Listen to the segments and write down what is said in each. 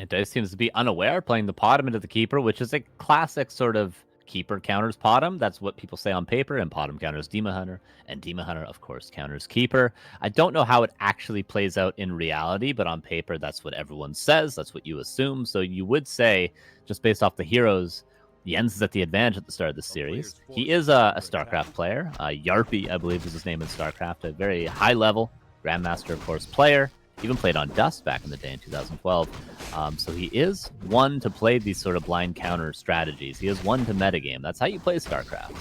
And Dise seems to be unaware, playing the Potom into the Keeper, which is a classic sort of Keeper counters Potom. That's what people say on paper, and Potom counters Demon Hunter, and Demon Hunter, of course, counters Keeper. I don't know how it actually plays out in reality, but on paper, that's what everyone says. That's what you assume. So you would say, just based off the heroes, Jens is at the advantage at the start of the series. He is a StarCraft player. Yarpy, I believe, is his name in StarCraft. A very high-level Grandmaster, of course, player. Even played on Dust back in the day in 2012. So he is one to play these sort of blind counter strategies. He is one to metagame. That's how you play StarCraft.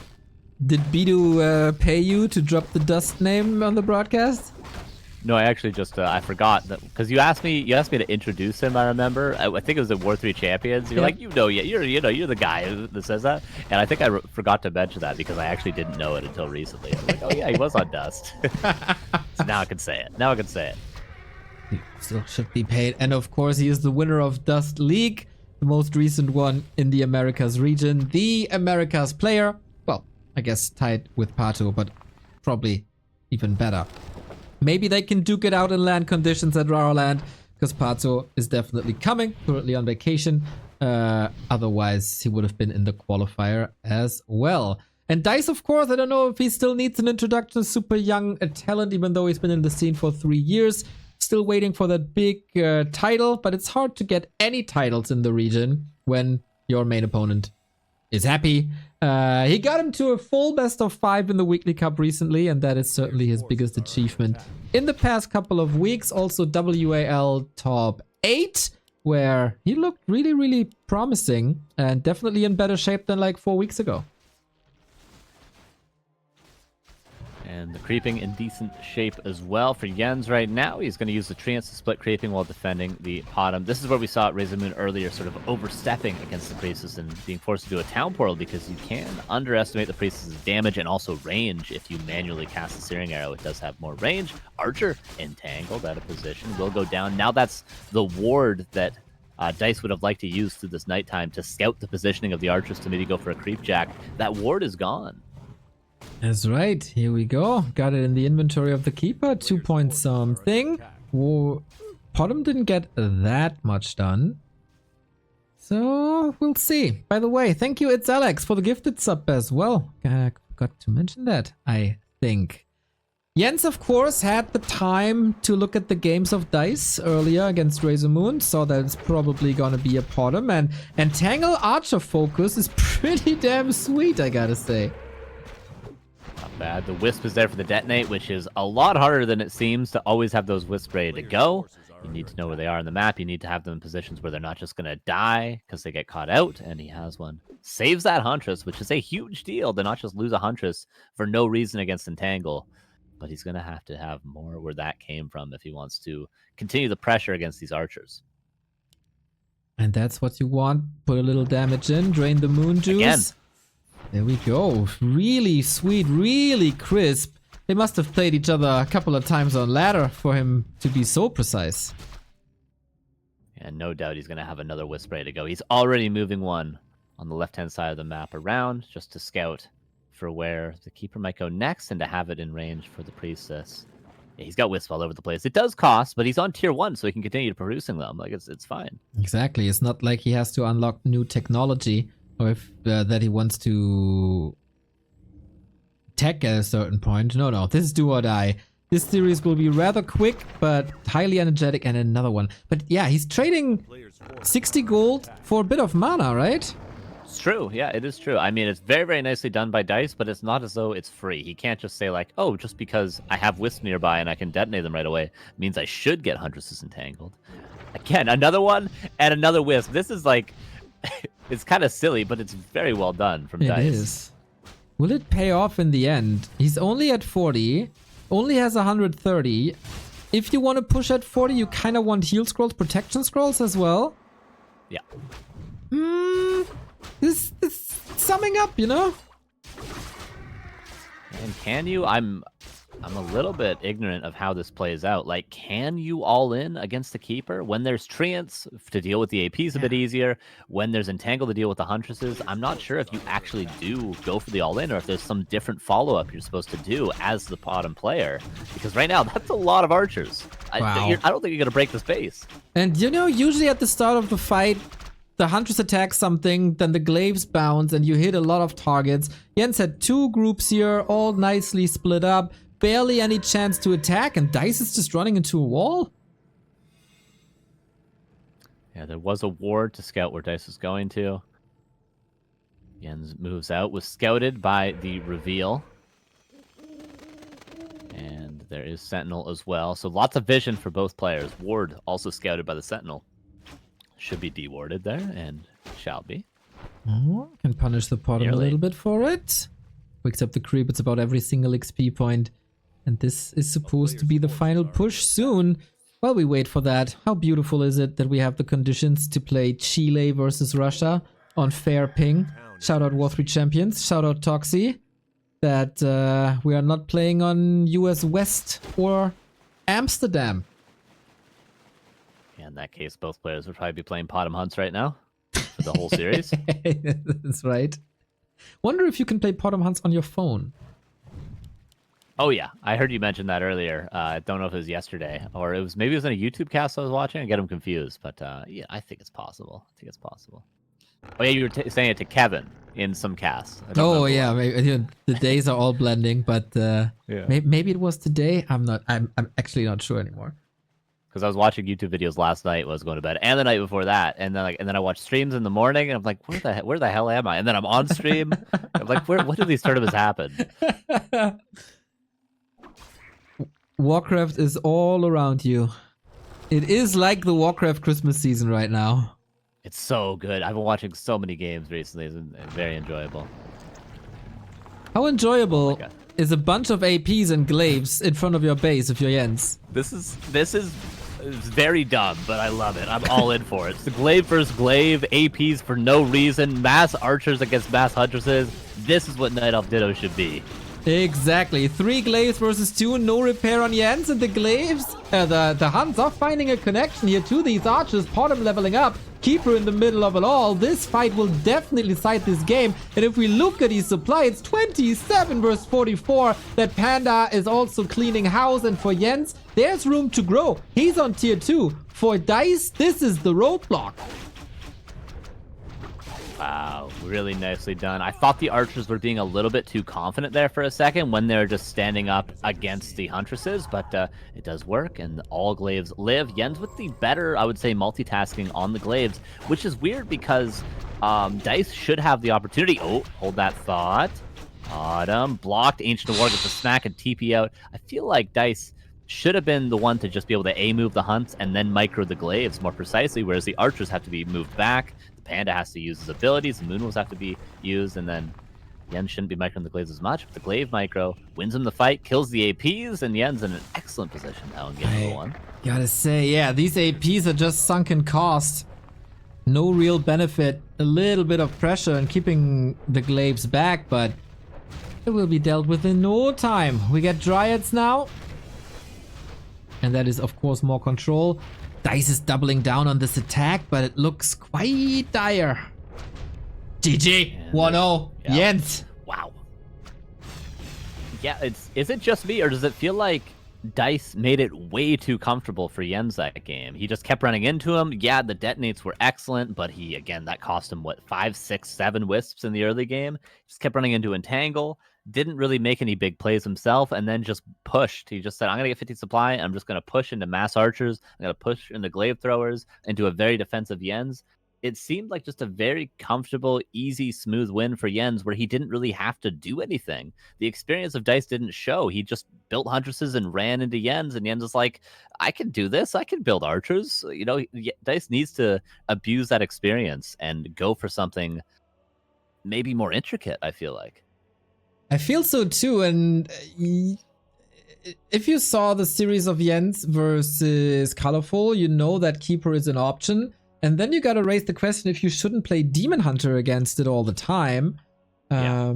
Did Bidu pay you to drop the Dust name on the broadcast? No, I actually just I forgot that because you asked me to introduce him. I remember. I think it was at War 3 Champions. You're like, you're the guy that says that, and I think I forgot to mention that because I actually didn't know it until recently. I was like, oh yeah, he was on Dust. So now I can say it. He still should be paid. And of course, he is the winner of Dust League, the most recent one in the Americas region. The Americas player. Well, I guess tied with Pato, but probably even better. Maybe they can duke it out in land conditions at Raraland, because Pato is definitely coming, currently on vacation. Otherwise, he would have been in the qualifier as well. And Dise, of course, I don't know if he still needs an introduction. Super young talent, even though he's been in the scene for 3 years. Still waiting for that big title, but it's hard to get any titles in the region when your main opponent is happy. He got him to a full best of 5 in the Weekly Cup recently, and that is certainly his biggest achievement in the past couple of weeks. Also WAL top 8, where he looked really, really promising and definitely in better shape than like 4 weeks ago. And the creeping in decent shape as well for Jens right now. He's going to use the treants to split creeping while defending the Potom. This is where we saw Razor Moon earlier sort of overstepping against the Priestess and being forced to do a Town Portal, because you can underestimate the Priestess's damage and also range if you manually cast the Searing Arrow. It does have more range. Archer entangled out of position will go down. Now that's the ward that Dise would have liked to use through this nighttime to scout the positioning of the archers to maybe go for a creep jack. That ward is gone. That's right. Here we go. Got it in the inventory of the Keeper. 2 point something. Whoa. Potom didn't get that much done. So we'll see. By the way, thank you, It's Alex, for the gifted sub as well. I forgot to mention that, I think. Jens, of course, had the time to look at the games of Dise earlier against Razor Moon. Saw that it's probably gonna be a Potom. And Tangle Archer focus is pretty damn sweet, I gotta say. Not bad. The Wisp is there for the detonate, which is a lot harder than it seems to always have those Wisps ready to go. You need to know where they are in the map. You need to have them in positions where they're not just going to die because they get caught out, and he has one. Saves that Huntress, which is a huge deal to not just lose a Huntress for no reason against Entangle. But he's going to have more where that came from if he wants to continue the pressure against these archers. And that's what you want. Put a little damage in, drain the moon juice. Again. There we go. Really sweet, really crisp. They must have played each other a couple of times on ladder for him to be so precise. Yeah, no doubt he's going to have another Wisp ready to go. He's already moving one on the left-hand side of the map around just to scout for where the Keeper might go next and to have it in range for the Priestess. Yeah, he's got Wisp all over the place. It does cost, but he's on tier 1, so he can continue producing them. Like, it's fine. Exactly. It's not like he has to unlock new technology, or if that he wants to tech at a certain point. No, this is do or die. This series will be rather quick, but highly energetic, and another one. But yeah, he's trading 60 gold for a bit of mana, right? It's true. Yeah, it is true. I mean, it's very, very nicely done by Dise, but it's not as though it's free. He can't just say like, oh, just because I have Wisp nearby and I can detonate them right away means I should get Huntresses entangled. Again, another one and another Wisp. This is like... it's kind of silly, but it's very well done from Dise. It is. Will it pay off in the end? He's only at 40, only has 130. If you want to push at 40, you kind of want heal scrolls, protection scrolls as well. Yeah. This is summing up, you know? And can you? I'm I'm a little bit ignorant of how this plays out. Like, can you all in against the keeper when there's treants to deal with the APs a bit easier? When there's entangle to deal with the huntresses, I'm not sure if you actually do go for the all in or if there's some different follow up you're supposed to do as the bottom player. Because right now, that's a lot of archers. Wow. I don't think you're gonna break the space. And you know, usually at the start of the fight, the Huntress attacks something, then the glaives bounce, and you hit a lot of targets. Jens had 2 groups here, all nicely split up. Barely any chance to attack, and Dise is just running into a wall? Yeah, there was a ward to scout where Dise was going to. Jens moves out, was scouted by the reveal. And there is Sentinel as well. So lots of vision for both players. Ward also scouted by the Sentinel. Should be dewarded there, and shall be. Oh, can punish the bottom a little bit for it. Wakes up the creep, it's about every single XP point. And this is supposed to be the final push soon. While we wait for that, how beautiful is it that we have the conditions to play Chile versus Russia on fair ping? Shout out WC3 champions, shout out Toxie. That we are not playing on US West or Amsterdam. Yeah, in that case, both players would probably be playing Bottom Hunts right now for the whole series. That's right. Wonder if you can play Bottom Hunts on your phone. Oh yeah, I heard you mention that earlier. I don't know if it was yesterday or maybe it was in a YouTube cast I was watching. I get them confused, but yeah, I think it's possible. Oh yeah, you were saying it to Kevin in some casts. Oh yeah, maybe, the days are all blending, but maybe it was today. I'm actually not sure anymore. Because I was watching YouTube videos last night when I was going to bed, and the night before that, and then I watched streams in the morning, and I'm like, where the hell am I? And then I'm on stream. I'm like, when do these tournaments happen? Warcraft is all around you. It is like the Warcraft Christmas season right now. It's so good. I've been watching so many games recently. It's very enjoyable. How enjoyable is a bunch of APs and glaives in front of your base if you're Jens? This is very dumb, but I love it. I'm all in for it. It's the glaive versus glaive, APs for no reason, mass archers against mass huntresses. This is what Night Elf Ditto should be. Exactly. 3 glaives versus 2, no repair on Jens, and the glaives, the Huns are finding a connection here to these archers, Bottom leveling up, Keeper in the middle of it all. This fight will definitely decide this game, and if we look at his supply, it's 27 versus 44. That Panda is also cleaning house, and for Jens, there's room to grow. He's on tier 2. For Dise, this is the roadblock. Wow, really nicely done. I thought the archers were being a little bit too confident there for a second when they're just standing up against the huntresses, but it does work, and all glaives live. Jens with the better, I would say, multitasking on the glaives, which is weird because Dise should have the opportunity. Oh, hold that thought. Bottom, blocked. Ancient War gets a smack and TP out. I feel like Dise should have been the one to just be able to A-move the hunts and then micro the glaives more precisely, whereas the archers have to be moved back. Panda has to use his abilities, the Moonwolves have to be used, and then Jens shouldn't be microing the glaives as much, but the glaive micro wins him the fight, kills the APs, and Jens in an excellent position now in game number 1. Gotta say, yeah, these APs are just sunken cost. No real benefit, a little bit of pressure in keeping the glaives back, but it will be dealt with in no time. We get Dryads now, and that is of course more control. Dise is doubling down on this attack, but it looks quite dire. GG, 1-0, yeah. Jens. Wow. Yeah, is it just me, or does it feel like Dise made it way too comfortable for Jens that game? He just kept running into him. Yeah, the detonates were excellent, but that cost him, what, 5, 6, 7 wisps in the early game? Just kept running into Entangle. Didn't really make any big plays himself, and then just pushed. He just said, I'm going to get 50 supply, and I'm just going to push into mass archers. I'm going to push into glaive throwers, into a very defensive Jens. It seemed like just a very comfortable, easy, smooth win for Jens, where he didn't really have to do anything. The experience of Dise didn't show. He just built huntresses and ran into Jens, and Jens was like, I can do this. I can build archers. You know, Dise needs to abuse that experience and go for something maybe more intricate, I feel like. I feel so too, and if you saw the series of Jens versus Colorful, you know that Keeper is an option, and then you gotta raise the question if you shouldn't play Demon Hunter against it all the time. Yeah.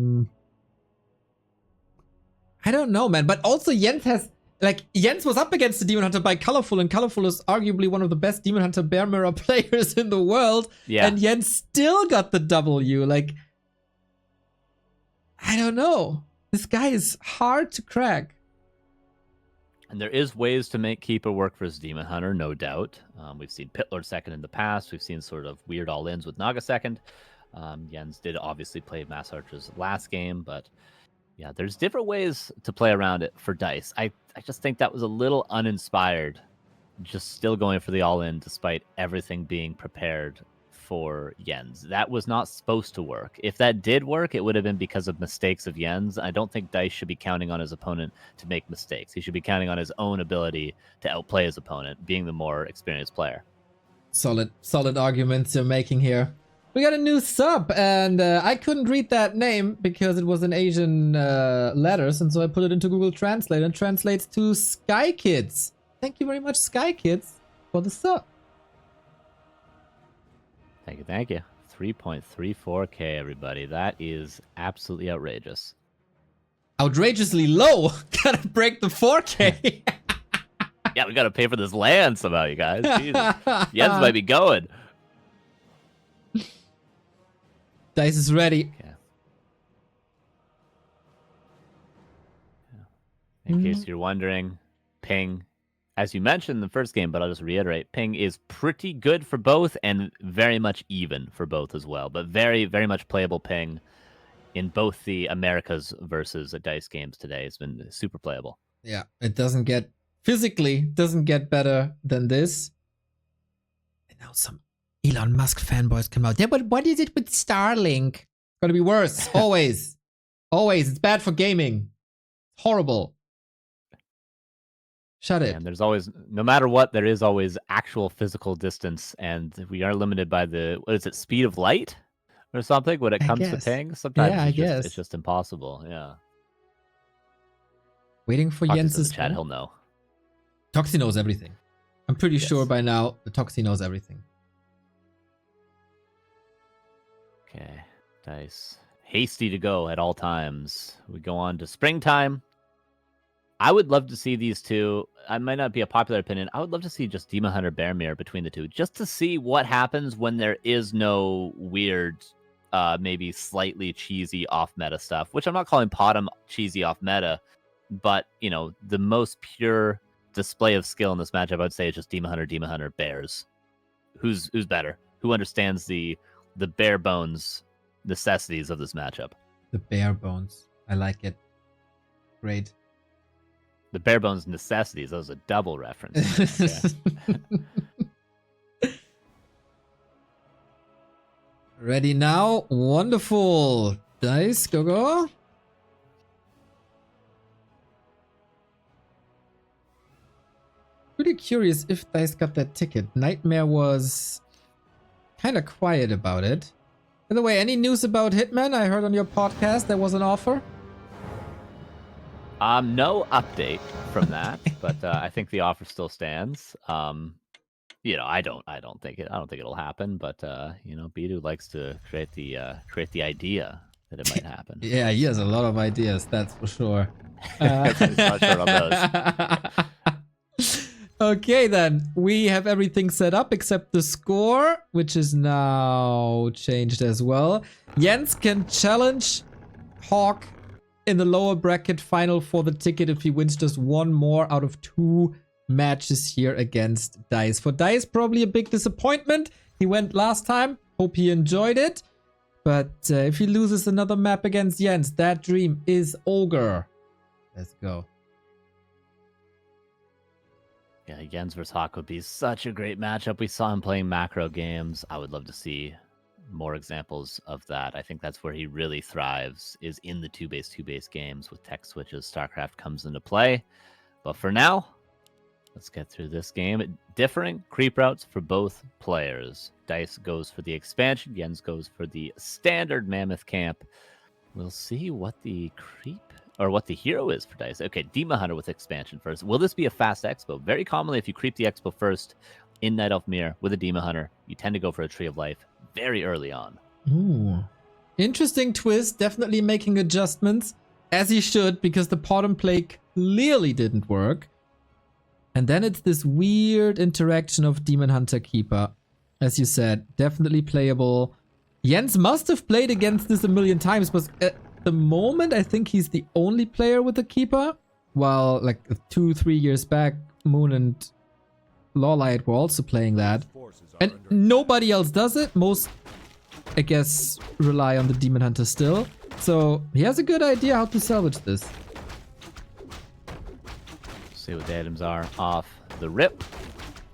I don't know, man. But also Jens has, like, Jens was up against the Demon Hunter by Colorful, and Colorful is arguably one of the best Demon Hunter Bear Mirror players in the world. Yeah. And Jens still got the W. Like, I don't know. This guy is hard to crack. And there is ways to make Keeper work versus Demon Hunter, no doubt. We've seen Pitlord second in the past. We've seen sort of weird all-ins with Naga second. Jens did obviously play Mass Archers last game, but yeah, there's different ways to play around it for Dise. I just think that was a little uninspired, just still going for the all-in despite everything being prepared for Jens. That was not supposed to work. If that did work, it would have been because of mistakes of Jens. I don't think Dise should be counting on his opponent to make mistakes. He should be counting on his own ability to outplay his opponent, being the more experienced player. Solid arguments you're making here. We got a new sub, and I couldn't read that name because it was in Asian letters, and so I put it into Google Translate, and translates to Sky Kids. Thank you very much, Sky Kids, for the sub. Thank you. 3.34k, everybody. That is absolutely outrageous. Outrageously low. Gotta break the 4k. Yeah, we gotta pay for this land somehow, you guys. Jesus. Jens might be going. Dise is ready. Okay. In case you're wondering, ping, as you mentioned in the first game, but I'll just reiterate, ping is pretty good for both and very much even for both as well. But very, very much playable ping in both the Americas versus Dise games today. It's been super playable. Yeah, it doesn't get, physically, doesn't get better than this. And now some Elon Musk fanboys come out. Yeah, but what is it with Starlink? It's gonna be worse. Always. Always. It's bad for gaming. Horrible. Shut it. And there's always, no matter what, there is always actual physical distance, and we are limited by the, what is it, speed of light or something when it comes to ping? Sometimes it's just impossible. Yeah. Waiting for Talk Jens's chat, he'll know. Toxie knows everything. I'm pretty sure by now the Toxie knows everything. Okay, Dise. Hasty to go at all times. We go on to springtime. I would love to see these two. I might not be a popular opinion. I would love to see just Demon Hunter Bear Mirror between the two, just to see what happens when there is no weird, maybe slightly cheesy off-meta stuff, which I'm not calling Potom cheesy off-meta, but, you know, the most pure display of skill in this matchup, I would say, is just Demon Hunter, Bears. Who's better? Who understands the bare bones necessities of this matchup? The bare bones. I like it. Great. The bare bones necessities. That was a double reference. Ready now? Wonderful. Dise, go. Pretty curious if Dise got that ticket. Nightmare was kind of quiet about it. By the way, any news about Hitman? I heard on your podcast there was an offer. No update from that, but I think the offer still stands. You know, I don't think it'll happen, but you know, Bidu likes to create the idea that it might happen. Yeah, he has a lot of ideas, that's for sure. Not sure on those. Okay, then we have everything set up except the score, which is now changed as well. Jens can challenge Hawk in the lower bracket final for the ticket if he wins just one more out of 2 matches here against Dise. For Dise, probably a big disappointment. He went last time. Hope he enjoyed it. But if he loses another map against Jens, that dream is over. Let's go. Yeah, Jens versus Hawk would be such a great matchup. We saw him playing macro games. I would love to see more examples of that. I think that's where he really thrives, is in the 2-base games with tech switches. StarCraft comes into play. But for now, let's get through this game. Differing creep routes for both players. Dise goes for the expansion. Jens goes for the standard Mammoth Camp. We'll see what the creep or what the hero is for Dise. Okay, Demon Hunter with expansion first. Will this be a fast expo? Very commonly, if you creep the expo first in Night Elf Mirror with a Demon Hunter, you tend to go for a Tree of Life very early on. Ooh. Interesting twist. Definitely making adjustments. as he should, because the bottom play clearly didn't work. And then it's this weird interaction of Demon Hunter Keeper. As you said, definitely playable. Jens must have played against this a million times, but at the moment, I think he's the only player with a Keeper. While like 2-3 years back, Moon and Lawlight were also playing that. And nobody else does it. Most, I guess, rely on the Demon Hunter still. So he has a good idea how to salvage this. See what the items are off the rip.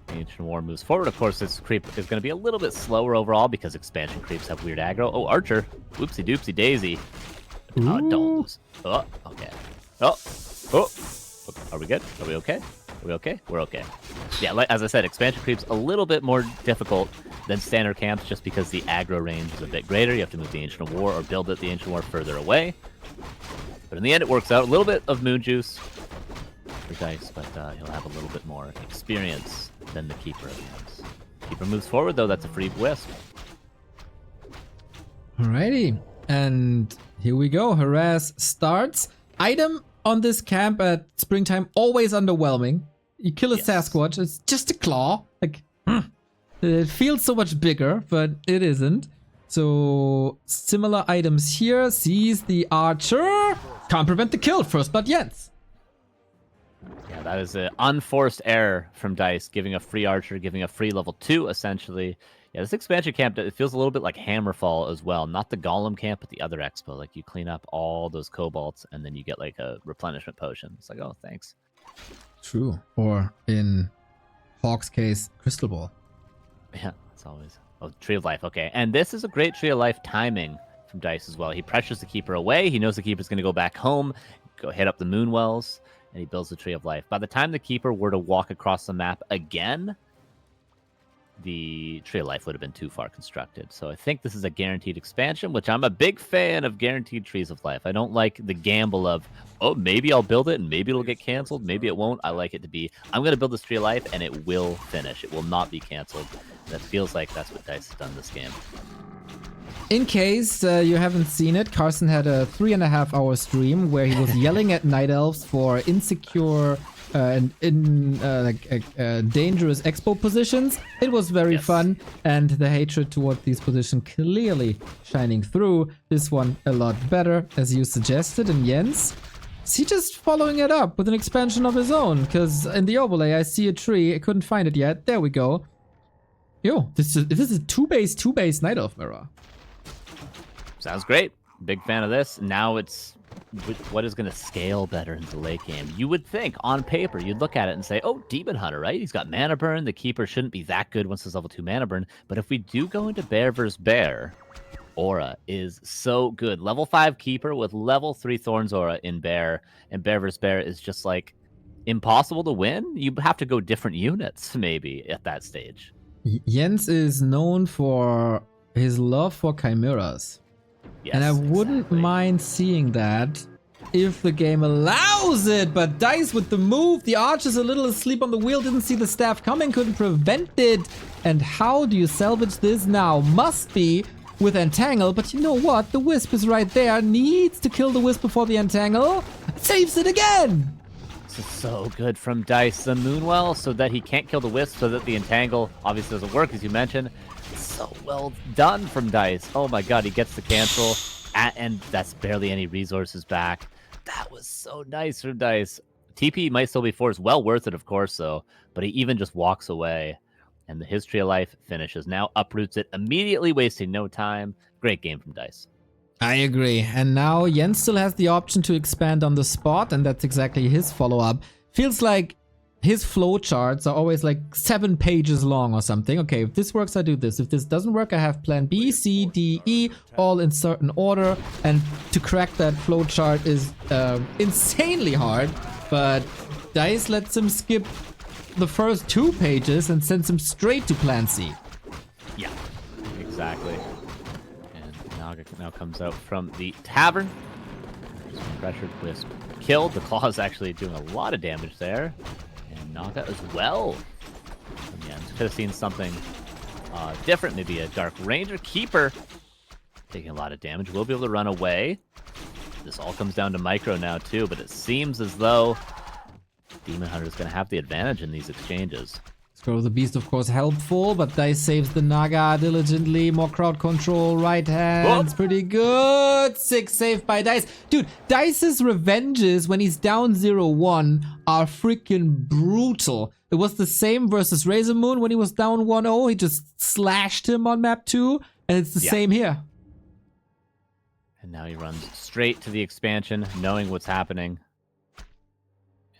Ancient War moves forward. Of course, this creep is going to be a little bit slower overall because expansion creeps have weird aggro. Oh, Archer. Whoopsie doopsie daisy. Oh, don't lose. Oh, okay. Oh. Are we good? Are we okay? Are we okay? We're okay. Yeah, like, as I said, expansion creep's a little bit more difficult than standard camps just because the aggro range is a bit greater. You have to move the Ancient War or build the Ancient War further away. But in the end, it works out. A little bit of Moon Juice for Dise, but he'll have a little bit more experience than the Keeper has. Keeper moves forward, though. That's a free Wisp. Alrighty. And here we go. Harass starts. Item on this camp at springtime, always underwhelming. You kill a Sasquatch, it's just a claw. Like, it feels so much bigger, but it isn't. So, similar items here. Sees the Archer. Can't prevent the kill. First blood Jens. Yeah, that is an unforced error from Dise, giving a free Archer, giving a free level 2, essentially. Yeah, this expansion camp, it feels a little bit like Hammerfall as well. Not the Golem camp, but the other expo. Like, you clean up all those Kobolds, and then you get, like, a replenishment potion. It's like, oh, thanks. True. Or, in Hawk's case, Crystal Ball. Yeah, it's always... Oh, Tree of Life, okay. And this is a great Tree of Life timing from Dise as well. He pressures the Keeper away. He knows the Keeper's going to go back home, go hit up the Moonwells, and he builds the Tree of Life. By the time the Keeper were to walk across the map again, the Tree of Life would have been too far constructed. So I think this is a guaranteed expansion, which I'm a big fan of guaranteed Trees of Life. I don't like the gamble of, oh, maybe I'll build it and maybe it'll get canceled. Maybe it won't. I like it to be, I'm going to build this Tree of Life and it will finish. It will not be canceled. That feels like that's what Dise has done this game. In case you haven't seen it, Carson had a 3.5-hour stream where he was yelling at Night Elves for insecure and dangerous expo positions. It was very fun, and the hatred toward these positions clearly shining through. This one a lot better, as you suggested. And Jens, is he just following it up with an expansion of his own? Because in the overlay, I see a tree. I couldn't find it yet. There we go. Yo, this is a 2-base Night Elf mirror. Sounds great. Big fan of this. Now it's what is going to scale better in the late game. You would think, on paper, you'd look at it and say, oh, Demon Hunter, right? He's got mana burn. The Keeper shouldn't be that good once it's level 2 mana burn. But if we do go into Bear versus Bear, Aura is so good. Level 5 Keeper with level 3 Thorns Aura in Bear, and Bear versus Bear is just like impossible to win. You have to go different units, maybe, at that stage. Jens is known for his love for chimeras. Yes, and I wouldn't mind seeing that if the game allows it. But Dise with the move, the Archer's a little asleep on the wheel, didn't see the staff coming, couldn't prevent it. And how do you salvage this now? Must be with Entangle, but you know what? The Wisp is right there. Needs to kill the Wisp before the Entangle. Saves it again! This is so good from Dise. The Moonwell, so that he can't kill the Wisp, so that the Entangle obviously doesn't work, as you mentioned. So well done from Dise. Oh my god, he gets the cancel, and that's barely any resources back. That was so nice from Dise. TP might still be forced. Well worth it, of course, though. But he even just walks away, and the History of Life finishes. Now uproots it immediately, wasting no time. Great game from Dise. I agree. And now Jens still has the option to expand on the spot, and that's exactly his follow-up. Feels like his flowcharts are always like 7 pages long or something. Okay, if this works, I do this. If this doesn't work, I have plan B, C, D, E, all in certain order. And to crack that flowchart is insanely hard. But Dise lets him skip the first 2 pages and sends him straight to plan C. Yeah, exactly. And Naga now comes out from the tavern. Pressured Wisp killed. The Claw is actually doing a lot of damage there. And Naga as well. Yeah, could have seen something different. Maybe a Dark Ranger. Keeper taking a lot of damage. Will be able to run away. This all comes down to micro now too, but it seems as though Demon Hunter is going to have the advantage in these exchanges. Scroll of the Beast, of course, helpful, but Dise saves the Naga diligently. More crowd control, right hands, pretty good. 6 saved by Dise. Dude, Dice's revenges when he's down 0-1 are freaking brutal. It was the same versus Razor Moon when he was down 1-0. He just slashed him on map 2, and it's the same here. And now he runs straight to the expansion, knowing what's happening.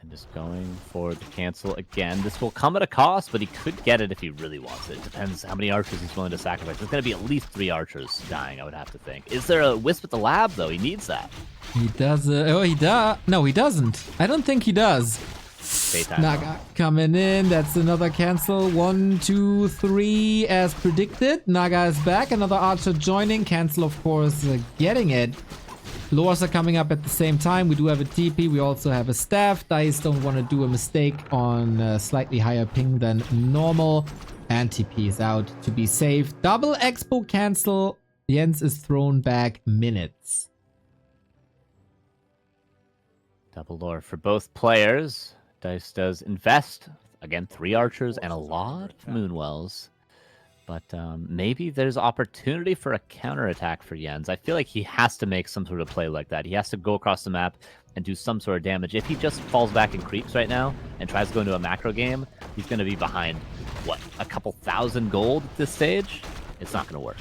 And just going for the cancel again. This will come at a cost, but he could get it if he really wants it. It depends how many archers he's willing to sacrifice. There's going to be at least 3 archers dying, I would have to think. Is there a Wisp at the lab, though? He needs that. He does. Oh, he does. No, he doesn't. I don't think he does. Naga coming in. That's another cancel. 1, 2, 3 as predicted. Naga is back. Another archer joining. Cancel, of course, getting it. Lures are coming up at the same time. We do have a TP. We also have a staff. Dise don't want to do a mistake on a slightly higher ping than normal. And TP is out to be safe. Double expo cancel. Jens is thrown back minutes. Double lore for both players. Dise does invest. Again, 3 archers and a lot of Moonwells. But maybe there's opportunity for a counterattack for Jens. I feel like he has to make some sort of play like that. He has to go across the map and do some sort of damage. If he just falls back and creeps right now and tries to go into a macro game, he's going to be behind, what, a couple thousand gold at this stage? It's not going to work.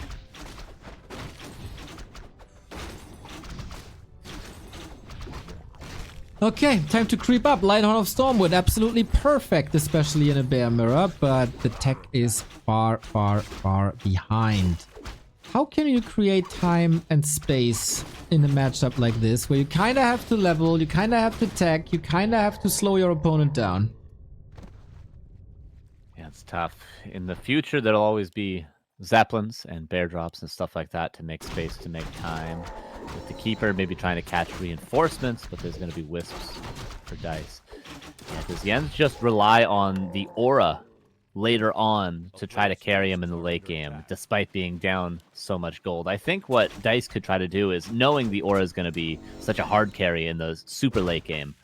Okay, time to creep up. Lighthorn of Stormwood, absolutely perfect, especially in a bear mirror, but the tech is far, far, far behind. How can you create time and space in a matchup like this, where you kind of have to level, you kind of have to tech, you kind of have to slow your opponent down? Yeah, it's tough. In the future, there'll always be Zeppelins and bear drops and stuff like that to make space, to make time. With the Keeper maybe trying to catch reinforcements, but there's going to be Wisps for Dise. Yeah, does Jens just rely on the aura later on to try to carry him in the late game, despite being down so much gold? I think what Dise could try to do is, knowing the aura is going to be such a hard carry in the super late game,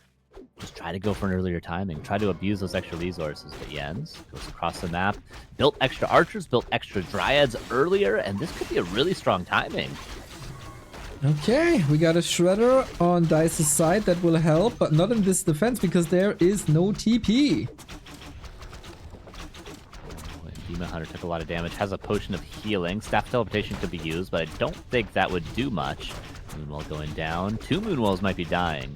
just try to go for an earlier timing, try to abuse those extra resources. But Jens goes across the map, built extra archers, built extra dryads earlier, and this could be a really strong timing. Okay, we got a Shredder on Dice's side that will help, but not in this defense because there is no TP. Demon Hunter took a lot of damage, has a potion of healing. Staff teleportation could be used, but I don't think that would do much. Moonwell going down. 2 Moonwells might be dying.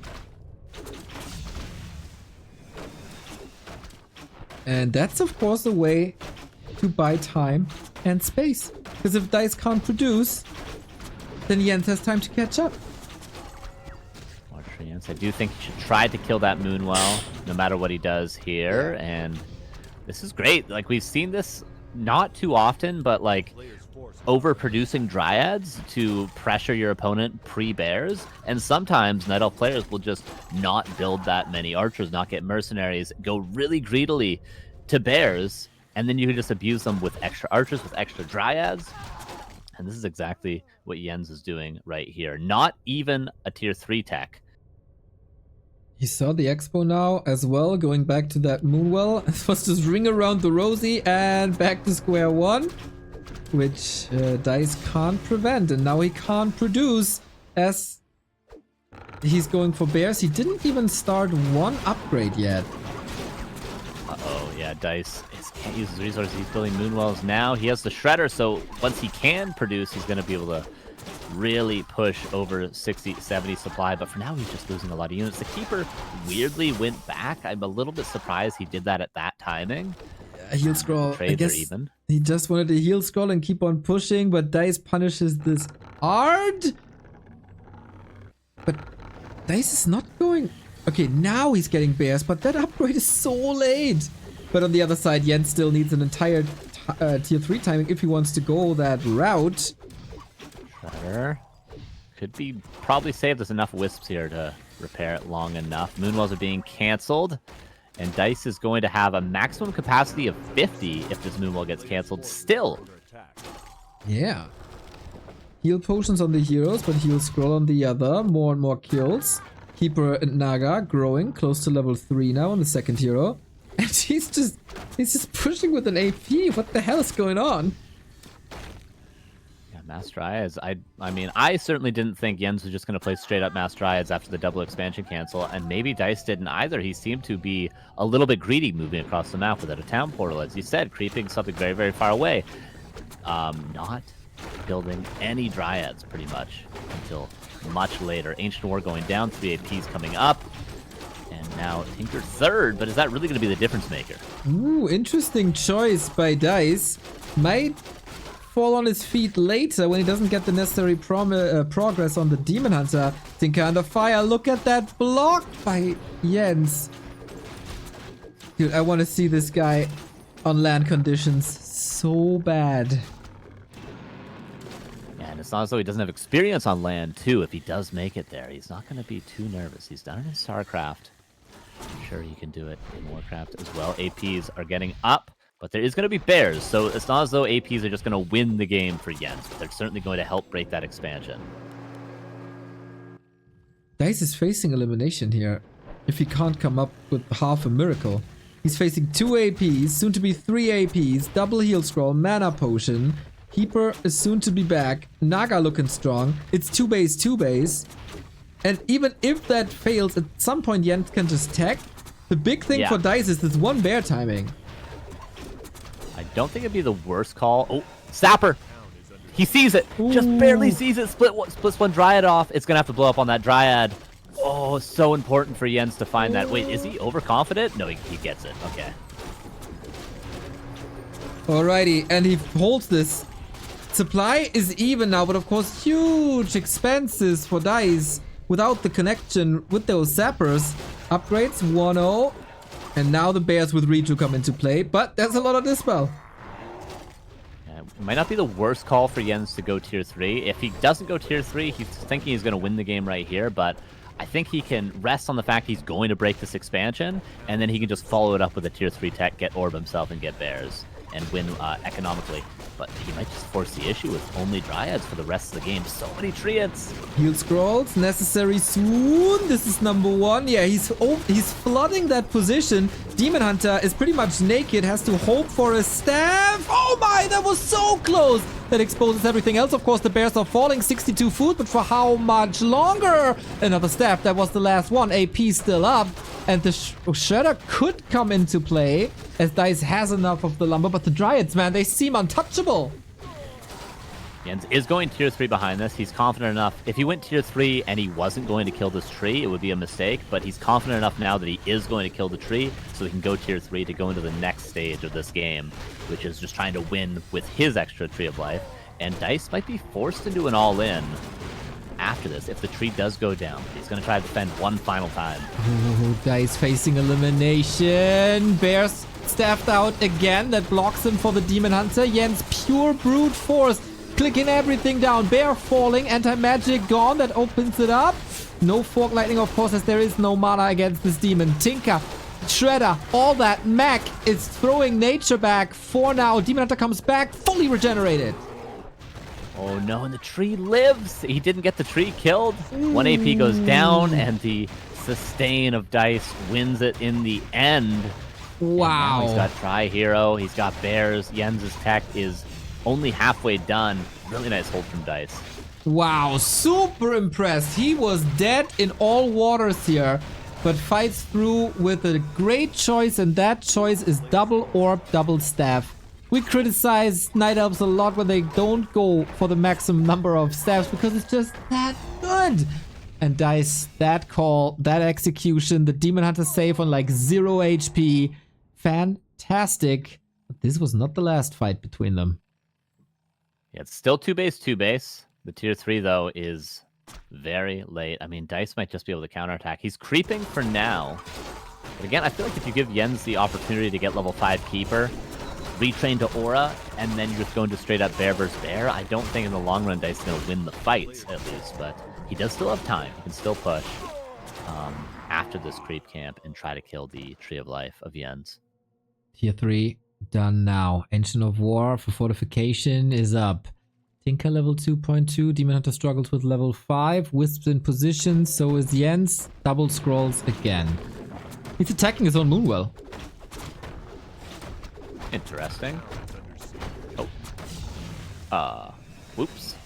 And that's of course a way to buy time and space. Because if Dise can't produce, then Jens has time to catch up. Watch for Jens. I do think he should try to kill that Moonwell, no matter what he does here. And this is great. Like, we've seen this not too often, but like overproducing Dryads to pressure your opponent pre-bears. And sometimes Night Elf players will just not build that many archers, not get mercenaries, go really greedily to bears, and then you can just abuse them with extra archers, with extra Dryads. And this is exactly what Jens is doing right here. Not even a tier 3 tech. He saw the expo now as well, going back to that Moonwell. It was just ring around the rosy and back to square one, which Dise can't prevent. And now he can't produce as he's going for bears. He didn't even start one upgrade yet. Uh-oh, yeah, Dise can't use his resources. He's building Moonwells now. He has the Shredder, so once he can produce, he's going to be able to really push over 60, 70 supply. But for now, he's just losing a lot of units. The Keeper weirdly went back. I'm a little bit surprised he did that at that timing. Heal scroll. I guess even. He just wanted to heal scroll and keep on pushing, but Dise punishes this hard. But Dise is not going... Okay, now he's getting bears, but that upgrade is so late. But on the other side, Jens still needs an entire tier 3 timing if he wants to go that route. Shredder. Could be probably saved. There's enough Wisps here to repair it long enough. Moonwells are being canceled. And Dise is going to have a maximum capacity of 50 if this Moonwell gets canceled still. Yeah. Heal potions on the heroes, but heal scroll on the other. More and more kills. Keeper and Naga growing close to level 3 now on the second hero. And he's just pushing with an AP. What the hell is going on? Yeah, Mass Dryads. I mean, I certainly didn't think Jens was just going to play straight up Mass Dryads after the double expansion cancel, and maybe Dise didn't either. He seemed to be a little bit greedy moving across the map without a town portal, as you said, creeping something very, very far away. Not building any Dryads pretty much until much later. Ancient War going down, 3 APs coming up. And now Tinker third, but is that really going to be the difference maker? Ooh, interesting choice by Dise. Might fall on his feet later when he doesn't get the necessary progress on the Demon Hunter. Tinker under fire. Look at that block by Jens. Dude, I want to see this guy on land conditions so bad. And it's not as though he doesn't have experience on land, too. If he does make it there, he's not going to be too nervous. He's done it in StarCraft. I'm sure he can do it in Warcraft as well. APs are getting up, but there is going to be bears, so it's not as though APs are just going to win the game for Jens, but they're certainly going to help break that expansion. Dise is facing elimination here. If he can't come up with half a miracle. He's facing 2 APs, soon to be 3 APs, double heal scroll, mana potion. Keeper is soon to be back. Naga looking strong. It's 2 base, 2 base. And even if that fails, at some point Jens can just tech. The big thing for Dise is this 1 bear timing. I don't think it'd be the worst call. Oh, Sapper! He sees it! Ooh. Just barely sees it! Splits 1 Dryad off. It's gonna have to blow up on that Dryad. Oh, so important for Jens to find that. Wait, is he overconfident? No, he gets it. Okay. Alrighty, and he holds this. Supply is even now, but of course huge expenses for Dise without the connection with those zappers. Upgrades 1-0. And now the bears with Ritu come into play, but there's a lot of dispel. Yeah, it might not be the worst call for Jens to go tier 3. If he doesn't go tier 3, he's thinking he's going to win the game right here, but I think he can rest on the fact he's going to break this expansion, and then he can just follow it up with a tier 3 tech, get orb himself, and get bears, and win economically. But he might just force the issue with only Dryads for the rest of the game. So many treants. Heal scrolls necessary soon. This is number 1. Yeah, he's flooding that position. Demon Hunter is pretty much naked, has to hope for a staff. Oh my, that was so close. That exposes everything else. Of course, the bears are falling. 62 food, but for how much longer? Another staff. That was the last one. AP still up. And the Shredder could come into play as Dise has enough of the lumber, but the Dryads, man, they seem untouchable. Jens is going tier 3 behind this. He's confident enough. If he went tier 3 and he wasn't going to kill this tree, it would be a mistake, but he's confident enough now that he is going to kill the tree, so he can go tier 3 to go into the next stage of this game, which is just trying to win with his extra Tree of Life. And Dise might be forced into an all-in after this, if the tree does go down. He's going to try to defend one final time. Oh, Dise facing elimination. Bears staffed out again. That blocks him for the Demon Hunter. Jens, pure brute force. Clicking everything down. Bear falling. Anti-magic gone. That opens it up. No Fork Lightning, of course, as there is no mana against this demon. Tinker, Shredder, all that. Mac is throwing nature back for now. Demon Hunter comes back, fully regenerated. Oh no, and the tree lives! He didn't get the tree killed. 1 AP goes down, and the sustain of Dise wins it in the end. Wow. He's got Tri-Hero, he's got bears. Jens' tech is only halfway done. Really nice hold from Dise. Wow, super impressed. He was dead in all waters here, but fights through with a great choice, and that choice is double orb, double staff. We criticize Night Elves a lot when they don't go for the maximum number of staffs because it's just that good. And Dise, that call, that execution, the Demon Hunter save on like 0 HP. Fantastic. But this was not the last fight between them. Yeah, it's still 2 base, 2 base. The tier 3, though, is very late. I mean, Dise might just be able to counterattack. He's creeping for now. But again, I feel like if you give Jens the opportunity to get level 5 Keeper, retrain to Aura, and then you're just going to straight up bear versus bear, I don't think in the long run Dise is going to win the fights, at least. But he does still have time. He can still push after this creep camp and try to kill the Tree of Life of Jens. Tier 3 done now. Engine of War for fortification is up. Tinker level 2.2. Demon Hunter struggles with level 5. Wisps in position. So is Jens. Double scrolls again. He's attacking his own moon well. Interesting. Whoops.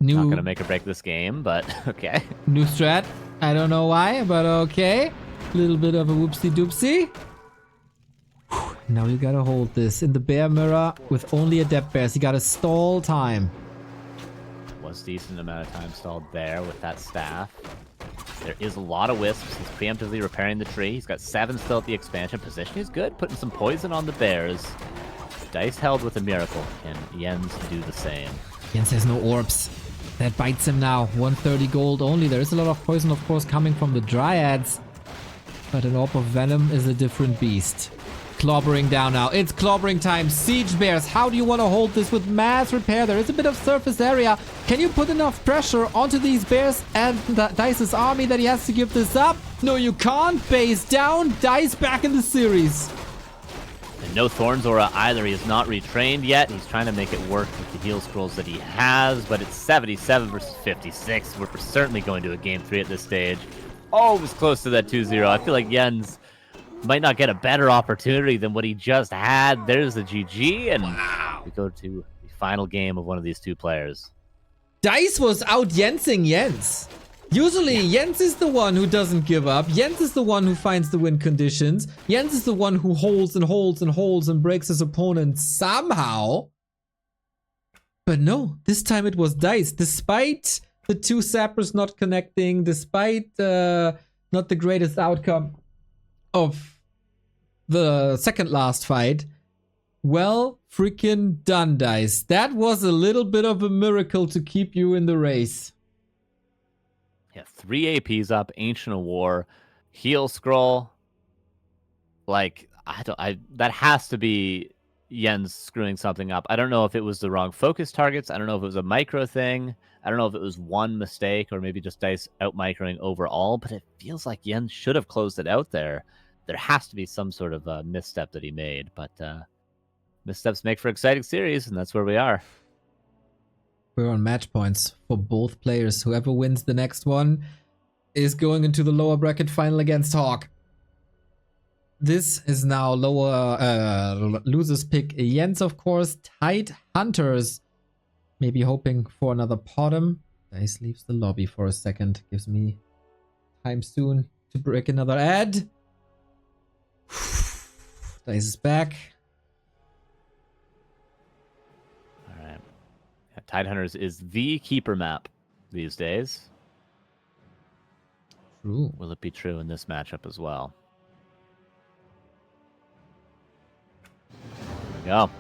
Not gonna make or break this game, but okay. New strat. I don't know why, but okay. Little bit of a whoopsie doopsie. Now you gotta hold this in the bear mirror with only adept bears. You gotta stall time. Was decent amount of time stalled there with that staff. There is a lot of wisps. He's preemptively repairing the tree. He's got 7 still at the expansion position. He's good, putting some poison on the bears. Dice held with a miracle. Can Jens do the same? Jens has no orbs. That bites him now. 130 gold only. There is a lot of poison, of course, coming from the dryads. But an orb of venom is a different beast. Clobbering down now. It's clobbering time. Siege bears. How do you want to hold this with mass repair? There is a bit of surface area. Can you put enough pressure onto these bears and Dice's army that he has to give this up? No, you can't. Base down. Dice back in the series. And no Thorns Aura either. He is not retrained yet. He's trying to make it work with the heal scrolls that he has, but it's 77 versus 56. We're certainly going to a game 3 at this stage. Oh, it was close to that 2-0. I feel like Jens might not get a better opportunity than what he just had. There's the GG, and we go to the final game of one of these two players. Dice was out-Jensing Jens. Usually, Jens is the one who doesn't give up. Jens is the one who finds the win conditions. Jens is the one who holds and holds and holds and breaks his opponent somehow. But no, this time it was Dice. Despite the 2 sappers not connecting, despite not the greatest outcome of the second last fight, well freaking done, Dice. That was a little bit of a miracle to keep you in the race. Yeah, 3 APs up, Ancient of War, heal scroll. Like, that has to be Jens screwing something up. I don't know if it was the wrong focus targets. I don't know if it was a micro thing. I don't know if it was one mistake or maybe just Dice out microing overall, but it feels like Jens should have closed it out there. There has to be some sort of a misstep that he made, but missteps make for exciting series, and that's where we are. We're on match points for both players. Whoever wins the next one is going into the lower bracket final against Hawk. This is now lower losers pick Jens, of course. Tight Hunters. Maybe hoping for another bottom. Dice leaves the lobby for a second. Gives me time soon to break another ad. Dice is back. Tidehunters is the keeper map these days. True. Will it be true in this matchup as well? There we go.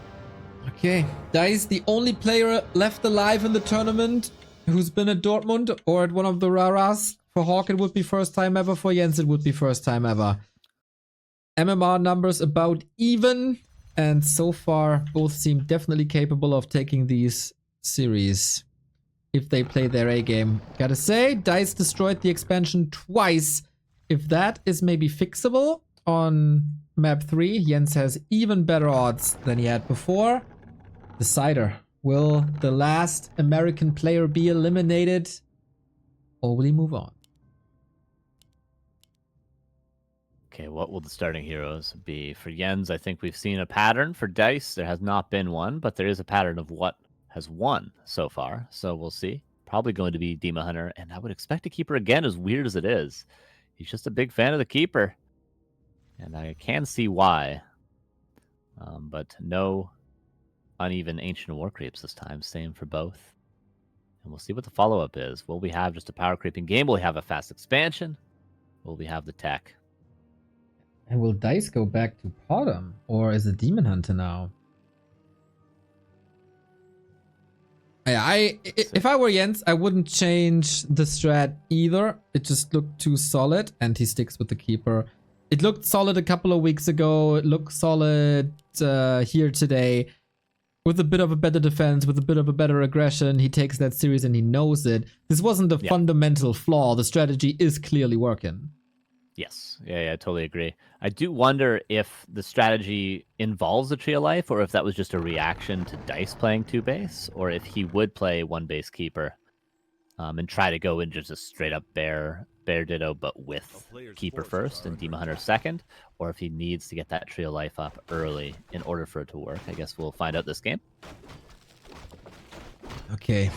Okay, Dice, the only player left alive in the tournament who's been at Dortmund or at one of the Raras. For Hawk, it would be first time ever. For Jens, it would be first time ever. MMR numbers about even, and so far, both seem definitely capable of taking these series if they play their A game. Gotta say, Dice destroyed the expansion twice. If that is maybe fixable on map 3, Jens has even better odds than he had before. Decider. Will the last American player be eliminated, or will he move on? Okay, what will the starting heroes be? For Jens, I think we've seen a pattern. For Dice, there has not been one, but there is a pattern of what has won so far, so we'll see. Probably going to be Demon Hunter, and I would expect a keeper again, as weird as it is. He's just a big fan of the keeper, and I can see why. But no uneven Ancient War creeps this time. Same for both. And we'll see what the follow-up is. Will we have just a power creeping game? Will we have a fast expansion? Will we have the tech? And will Dice go back to bottom, or is it Demon Hunter now? If I were Jens, I wouldn't change the strat either. It just looked too solid, and he sticks with the keeper. It looked solid a couple of weeks ago. It looked solid here today. With a bit of a better defense, with a bit of a better aggression, he takes that series and he knows it. This wasn't a fundamental flaw. The strategy is clearly working. Yes. Yeah, I totally agree. I do wonder if the strategy involves a tree of life, or if that was just a reaction to Dice playing 2-base, or if he would play 1-base keeper and try to go into just straight up bear ditto, but with keeper first and Demon Hunter second, or if he needs to get that tree of life up early in order for it to work. I guess we'll find out this game. Okay.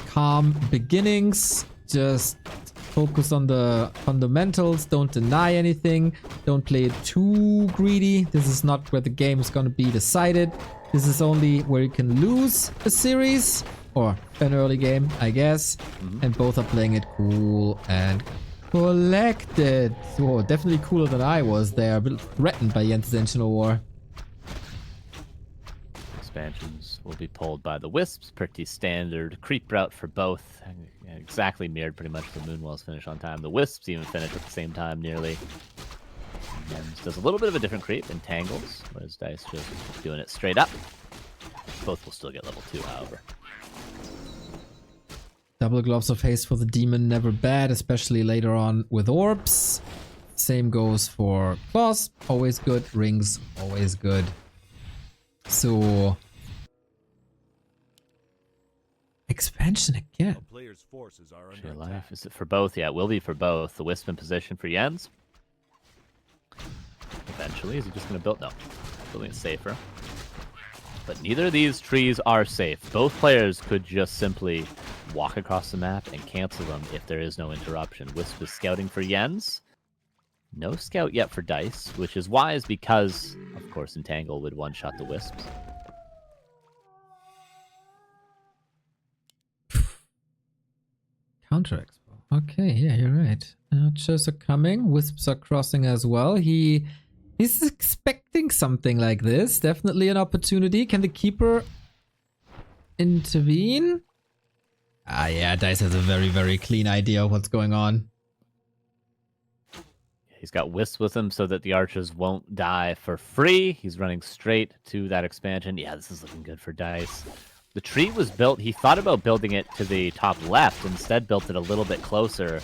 Calm beginnings. Just focus on the fundamentals. Don't deny anything. Don't play it too greedy. This is not where the game is going to be decided. This is only where you can lose a series or an early game, I guess. And both are playing it cool and collected. Oh, definitely cooler than I was there. A bit threatened by Jens' Intentional War. Expansions will be pulled by the Wisps. Pretty standard creep route for both. Exactly mirrored pretty much the Moonwell's finish on time. The Wisps even finish at the same time nearly. And does a little bit of a different creep, Entangles, whereas Dice just doing it straight up. Both will still get level 2, however. Double Gloves of Haste for the Demon, never bad, especially later on with Orbs. Same goes for Claws, always good. Rings, always good. So... expansion again. Tree of Life, is it for both? Yeah, it will be for both. The Wisp in position for Jens. Eventually, is he just going to build? No, building it safer. But neither of these trees are safe. Both players could just simply walk across the map and cancel them if there is no interruption. Wisp is scouting for Jens. No scout yet for Dice, which is wise because, of course, Entangle would one-shot the Wisps. Counter Expo. Okay, yeah, you're right. Archers are coming. Wisps are crossing as well. He's expecting something like this. Definitely an opportunity. Can the Keeper intervene? Ah, yeah, Dice has a very, very clean idea of what's going on. He's got Wisps with him so that the Archers won't die for free. He's running straight to that expansion. Yeah, this is looking good for Dice. The tree was built, he thought about building it to the top left, instead built it a little bit closer.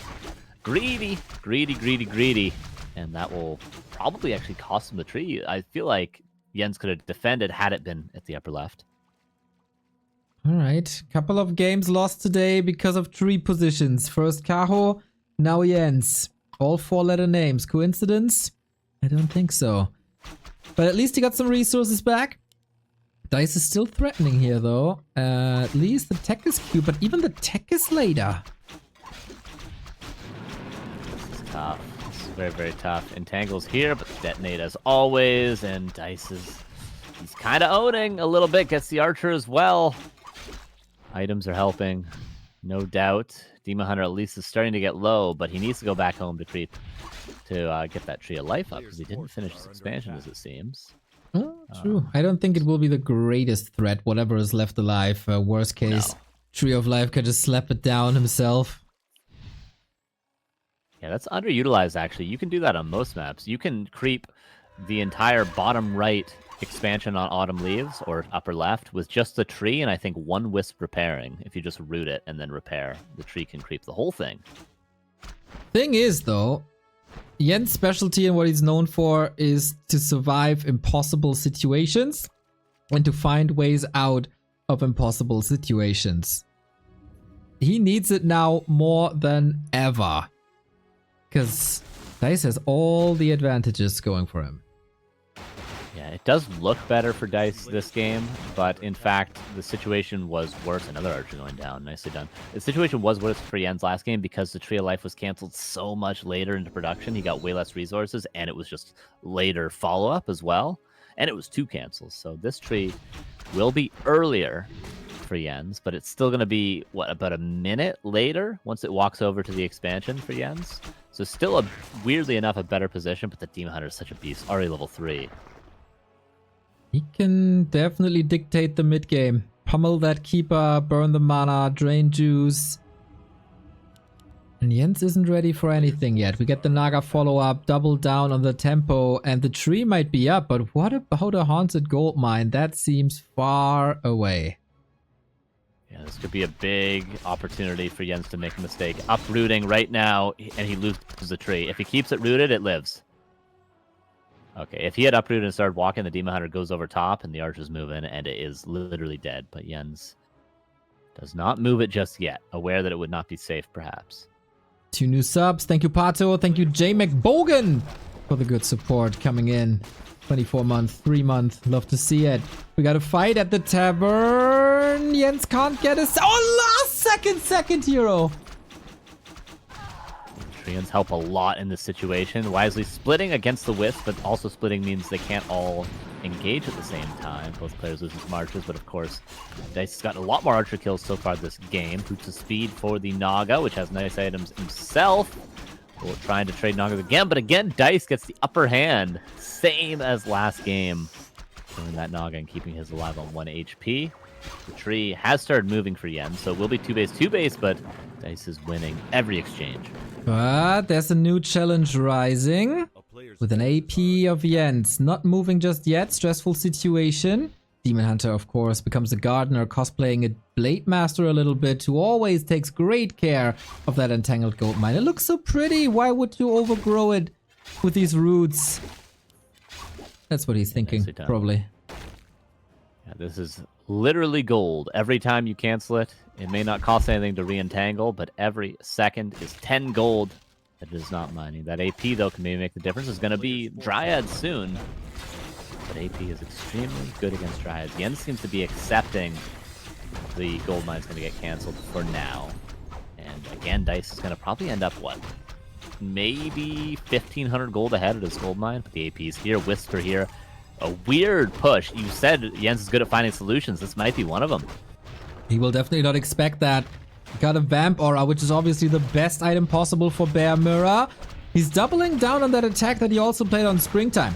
Greedy, greedy, greedy, greedy. And that will probably actually cost him the tree. I feel like Jens could have defended had it been at the upper left. Alright, couple of games lost today because of tree positions. First Kaho, now Jens. All 4-letter names. Coincidence? I don't think so. But at least he got some resources back. Dice is still threatening here, though. At least the tech is cute, but even the tech is later. This is tough. This is very, very tough. Entangles here, but detonate as always. And Dice is... he's kind of owning a little bit. Gets the Archer as well. Items are helping. No doubt. Demon Hunter at least is starting to get low, but he needs to go back home to creep to get that Tree of Life up, because he didn't finish his expansion, as it seems. Oh, true. I don't think it will be the greatest threat, whatever is left alive. Worst case, no. Tree of Life could just slap it down himself. Yeah, that's underutilized, actually. You can do that on most maps. You can creep the entire bottom right expansion on Autumn Leaves, or upper left, with just the tree, and I think one Wisp repairing. If you just root it and then repair, the tree can creep the whole thing. Thing is, though, Jens' specialty and what he's known for is to survive impossible situations and to find ways out of impossible situations. He needs it now more than ever, because Dice has all the advantages going for him. Yeah, it does look better for Dice this game, but in fact, the situation was worse. Another Archer going down. Nicely done. The situation was worse for Jens last game because the Tree of Life was canceled so much later into production. He got way less resources, and it was just later follow-up as well. And it was 2 cancels. So this tree will be earlier for Jens, but it's still going to be, what, about a minute later once it walks over to the expansion for Jens. So still, weirdly enough, a better position, but the Demon Hunter is such a beast. Already level 3. He can definitely dictate the mid-game. Pummel that Keeper, burn the mana, drain juice. And Jens isn't ready for anything yet. We get the Naga follow-up, double down on the tempo, and the tree might be up, but what about a Haunted Gold Mine? That seems far away. Yeah, this could be a big opportunity for Jens to make a mistake. Uprooting right now, and he loses the tree. If he keeps it rooted, it lives. Okay, if he had uprooted and started walking, the Demon Hunter goes over top, and the Arch is moving, and it is literally dead. But Jens does not move it just yet, aware that it would not be safe, perhaps. 2 new subs. Thank you, Pato. Thank you, J. McBogan, for the good support coming in. 24 month, 3 month. Love to see it. We got a fight at the tavern. Jens can't get us. Oh, last second hero. Treants help a lot in this situation. Wisely splitting against the Wisp, but also splitting means they can't all engage at the same time. Both players losing some archers, but of course, Dise has gotten a lot more archer kills so far this game. Boots of speed for the Naga, which has nice items himself. We're trying to trade Nagas again, but again, Dise gets the upper hand. Same as last game. Killing that Naga and keeping his alive on 1 HP. The tree has started moving for Jens, so it will be 2-base, but Dise is winning every exchange. But there's a new challenge rising with an AP of Jens. Not moving just yet. Stressful situation. Demon Hunter, of course, becomes a gardener, cosplaying a Blade Master a little bit, who always takes great care of that entangled gold mine. It looks so pretty. Why would you overgrow it with these roots? That's what he's thinking, probably. Yeah, this is literally gold. Every time you cancel it, it may not cost anything to re-entangle, but every second is 10 gold. That is not mining. That AP, though, can maybe make the difference. It's going to be Dryad soon. But AP is extremely good against Dryads. Jens seems to be accepting the gold mine's going to get canceled for now. And again, Dise is going to probably end up, what? Maybe 1,500 gold ahead of his gold mine. But the AP's here, Whisper here. A weird push. You said Jens is good at finding solutions. This might be one of them. He will definitely not expect that. Got a Vamp Aura, which is obviously the best item possible for Bear Mirror. He's doubling down on that attack that he also played on Springtime.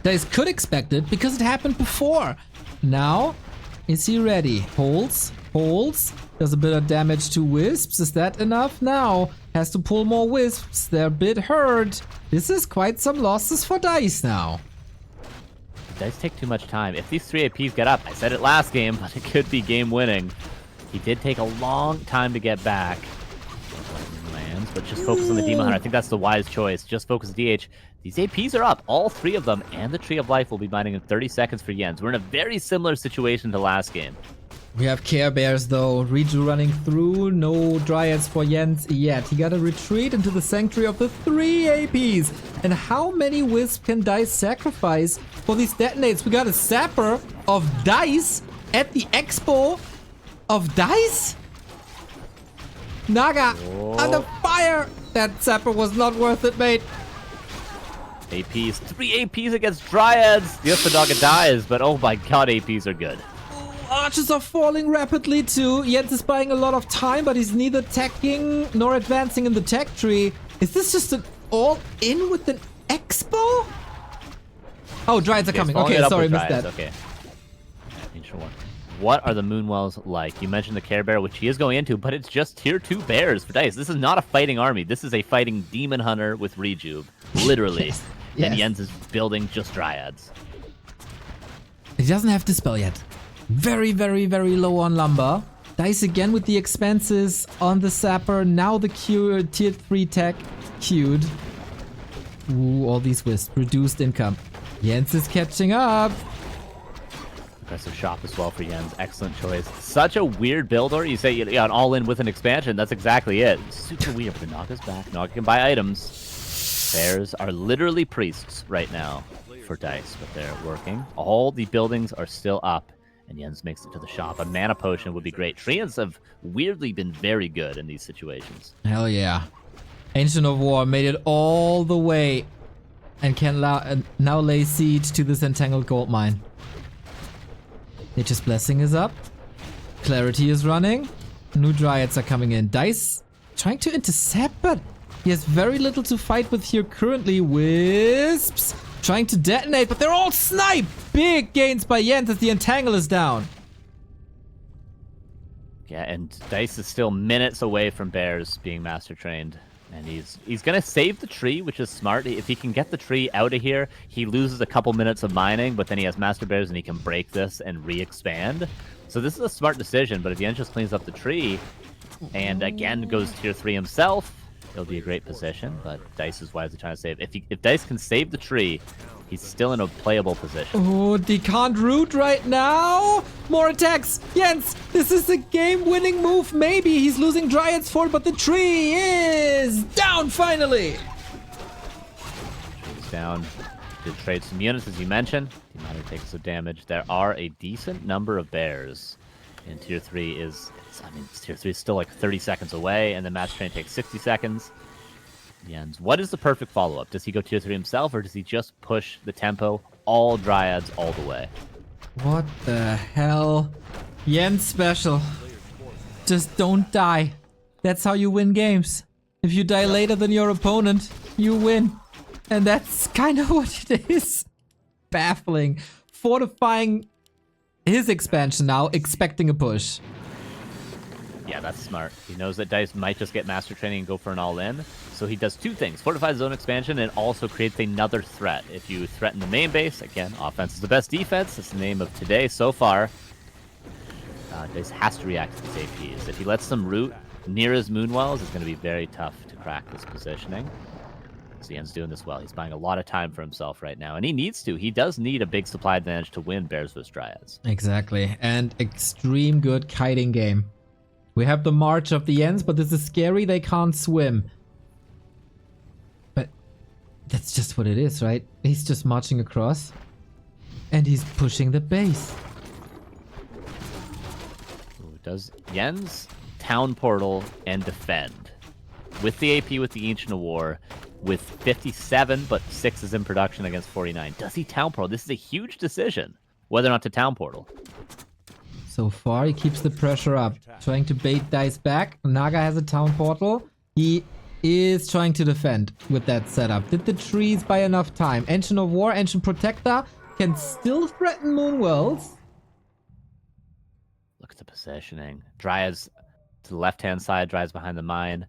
Dise could expect it because it happened before. Now, is he ready? Holds, does a bit of damage to Wisps. Is that enough? Now, has to pull more Wisps. They're a bit hurt. This is quite some losses for Dise now. It does take too much time. If these 3 APs get up, I said it last game, but it could be game winning. He did take a long time to get back. Lands, but just focus on the Demon Hunter. I think that's the wise choice. Just focus DH. These APs are up, all 3 of them, and the Tree of Life will be mining in 30 seconds for Jens. We're in a very similar situation to last game. We have Care Bears though. Reju running through. No Dryads for Jens yet. He got to retreat into the Sanctuary of the 3 APs. And how many Wisps can Dise sacrifice for these detonates? We got a Sapper of Dise at the Expo of Dise? Naga under fire! That Sapper was not worth it, mate. APs, 3 APs against Dryads. The Naga dies, but oh my god, APs are good. Archers are falling rapidly too. Jens is buying a lot of time, but he's neither teching nor advancing in the tech tree. Is this just an all-in with an Expo? Oh, Dryads are coming. Okay, sorry, missed that. Okay. What are the Moonwells like? You mentioned the Care Bear, which he is going into, but it's just tier 2 bears for Dise. This is not a fighting army. This is a fighting Demon Hunter with Rejuve, literally. Yes. And Jens is building just Dryads. He doesn't have Dispel yet. Very, very, very low on lumber. Dise again with the expenses on the Sapper. Now the Q tier 3 tech queued. Ooh, all these Wisps. Reduced income. Jens is catching up. Aggressive shop as well for Jens. Excellent choice. Such a weird build, or you say an all-in with an expansion. That's exactly it. Super weird. The Naga's back. Naga can buy items. Bears are literally priests right now for Dise, but they're working. All the buildings are still up, and Jens makes it to the shop. A mana potion would be great. Treants have weirdly been very good in these situations. Hell yeah. Ancient of War made it all the way and can now lay siege to this entangled gold mine. Nature's Blessing is up. Clarity is running. New Dryads are coming in. Dise trying to intercept, but he has very little to fight with here currently. Wisps trying to detonate, but they're all sniped. Big gains by Jens as the entangle is down. Yeah, and Dise is still minutes away from bears being master trained. And he's going to save the tree, which is smart. If he can get the tree out of here, he loses a couple minutes of mining, but then he has Master Bears and he can break this and re-expand. So this is a smart decision, but if Jens just cleans up the tree and again goes tier 3 himself, it'll be a great position, but Dise is wisely trying to save. If Dise can save the tree, he's still in a playable position. Oh, they can't root right now. More attacks. Jens, this is a game-winning move. Maybe he's losing Dryad's Fort, but the tree is down finally. Tree's down. Did trade some units, as you mentioned. Demonic takes some damage. There are a decent number of bears. And tier 3 is... tier 3 is still like 30 seconds away, and the match train takes 60 seconds. Jens, what is the perfect follow-up? Does he go tier 3 himself, or does he just push the tempo, all Dryads, all the way? What the hell? Jens special. Just don't die. That's how you win games. If you die later than your opponent, you win. And that's kind of what it is. Baffling. Fortifying his expansion now, expecting a push. Yeah, that's smart. He knows that Dise might just get Master Training and go for an all-in. So he does two things. Fortifies his own expansion and also creates another threat. If you threaten the main base, again, offense is the best defense. That's the name of today so far. Dise has to react to these APs. If he lets them root near his Moonwells, it's going to be very tough to crack this positioning. Xian's doing this well. He's buying a lot of time for himself right now, and he needs to. He does need a big supply advantage to win Bears vs. Dryads. Exactly, and extreme good kiting game. We have the March of the Ends, but this is scary. They can't swim. But that's just what it is, right? He's just marching across, and he's pushing the base. Ooh, does Jens Town Portal and defend with the AP with the Ancient of War? With 57, but 6 is in production against 49. Does he Town Portal? This is a huge decision, whether or not to Town Portal. So far, he keeps the pressure up. Trying to bait Dise back. Naga has a Town Portal. He is trying to defend with that setup. Did the trees buy enough time? Ancient of War, Ancient Protector can still threaten Moonwells. Look at the positioning. Dryads to the left-hand side, Dryads behind the mine.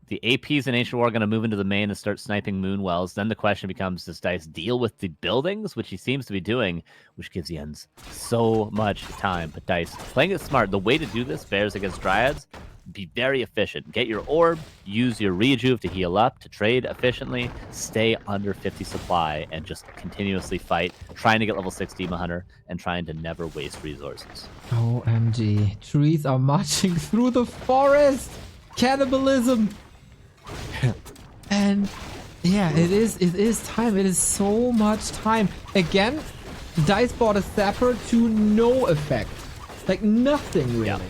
The APs in Ancient War are going to move into the main and start sniping Moonwells. Then the question becomes, does Dise deal with the buildings, which he seems to be doing, which gives Jens so much time. But Dise, playing it smart, the way to do this, Bears against Dryads, be very efficient. Get your orb, use your rejuve to heal up, to trade efficiently, stay under 50 supply, and just continuously fight, trying to get level 6 Demon Hunter, and trying to never waste resources. OMG. Trees are marching through the forest! Cannibalism! And yeah, it is time. It is so much time. Again, Dise bought a Sapper to no effect. Like nothing really.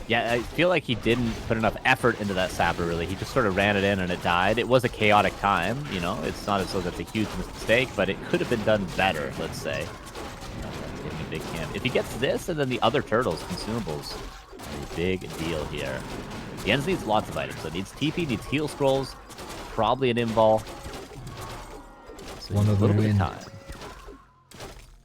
Yeah, I feel like he didn't put enough effort into that Sapper, really. He just sort of ran it in and it died. It was a chaotic time, you know. It's not as though that's a huge mistake, but it could have been done better, let's say. A big camp. If he gets this and then the other turtles, consumables, a big deal here. Jens needs lots of items. So it needs TP, needs heal scrolls, probably an invul. So One of the win. Time.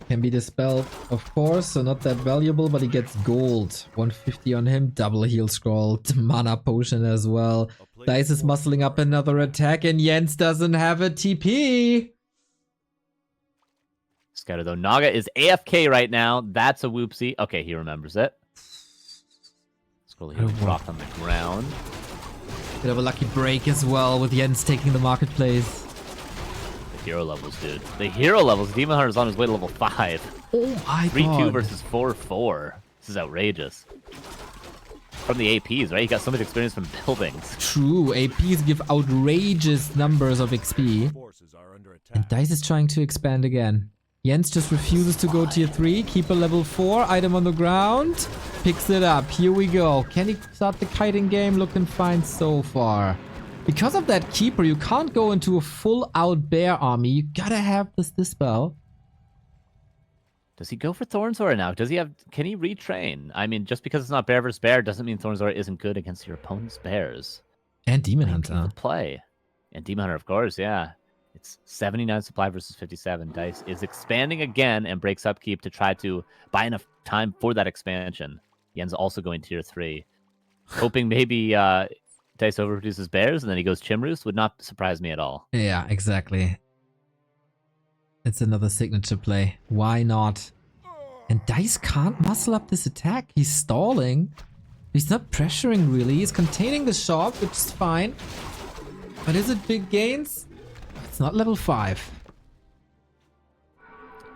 Can be dispelled, of course, so not that valuable, but he gets gold. 150 on him, double heal scroll, mana potion as well. Dise is muscling up another attack, and Jens doesn't have a TP. Scouter though, Naga is AFK right now. That's a whoopsie. Okay, he remembers it. Scroll here, dropped on the ground. Bit of a lucky break as well with Jens taking the marketplace. The hero levels, dude. The hero levels. Demon Hunter's on his way to level 5. Oh my 3-2 versus 4-4. This is outrageous. From the APs, right? You got so much experience from buildings. True, APs give outrageous numbers of XP. And Dise is trying to expand again. Jens just refuses to go tier 3. Keeper level 4. Item on the ground. Picks it up. Here we go. Can he start the kiting game? Looking fine so far. Because of that keeper, you can't go into a full-out bear army. You gotta have this dispel. Does he go for Thornzora now? Does he have... Can he retrain? I mean, just because it's not bear versus bear doesn't mean Thornzora isn't good against your opponent's bears. And Demon Hunter. Play. And Demon Hunter, of course, yeah. It's 79 supply versus 57. Dise is expanding again and breaks upkeep to try to buy enough time for that expansion. Jens also going tier 3. Hoping maybe Dice overproduces bears and then he goes Chimroost would not surprise me at all. Yeah, exactly. It's another signature play. Why not? And Dice can't muscle up this attack. He's stalling. He's not pressuring really. He's containing the shop, which is fine. But is it big gains? It's not level 5.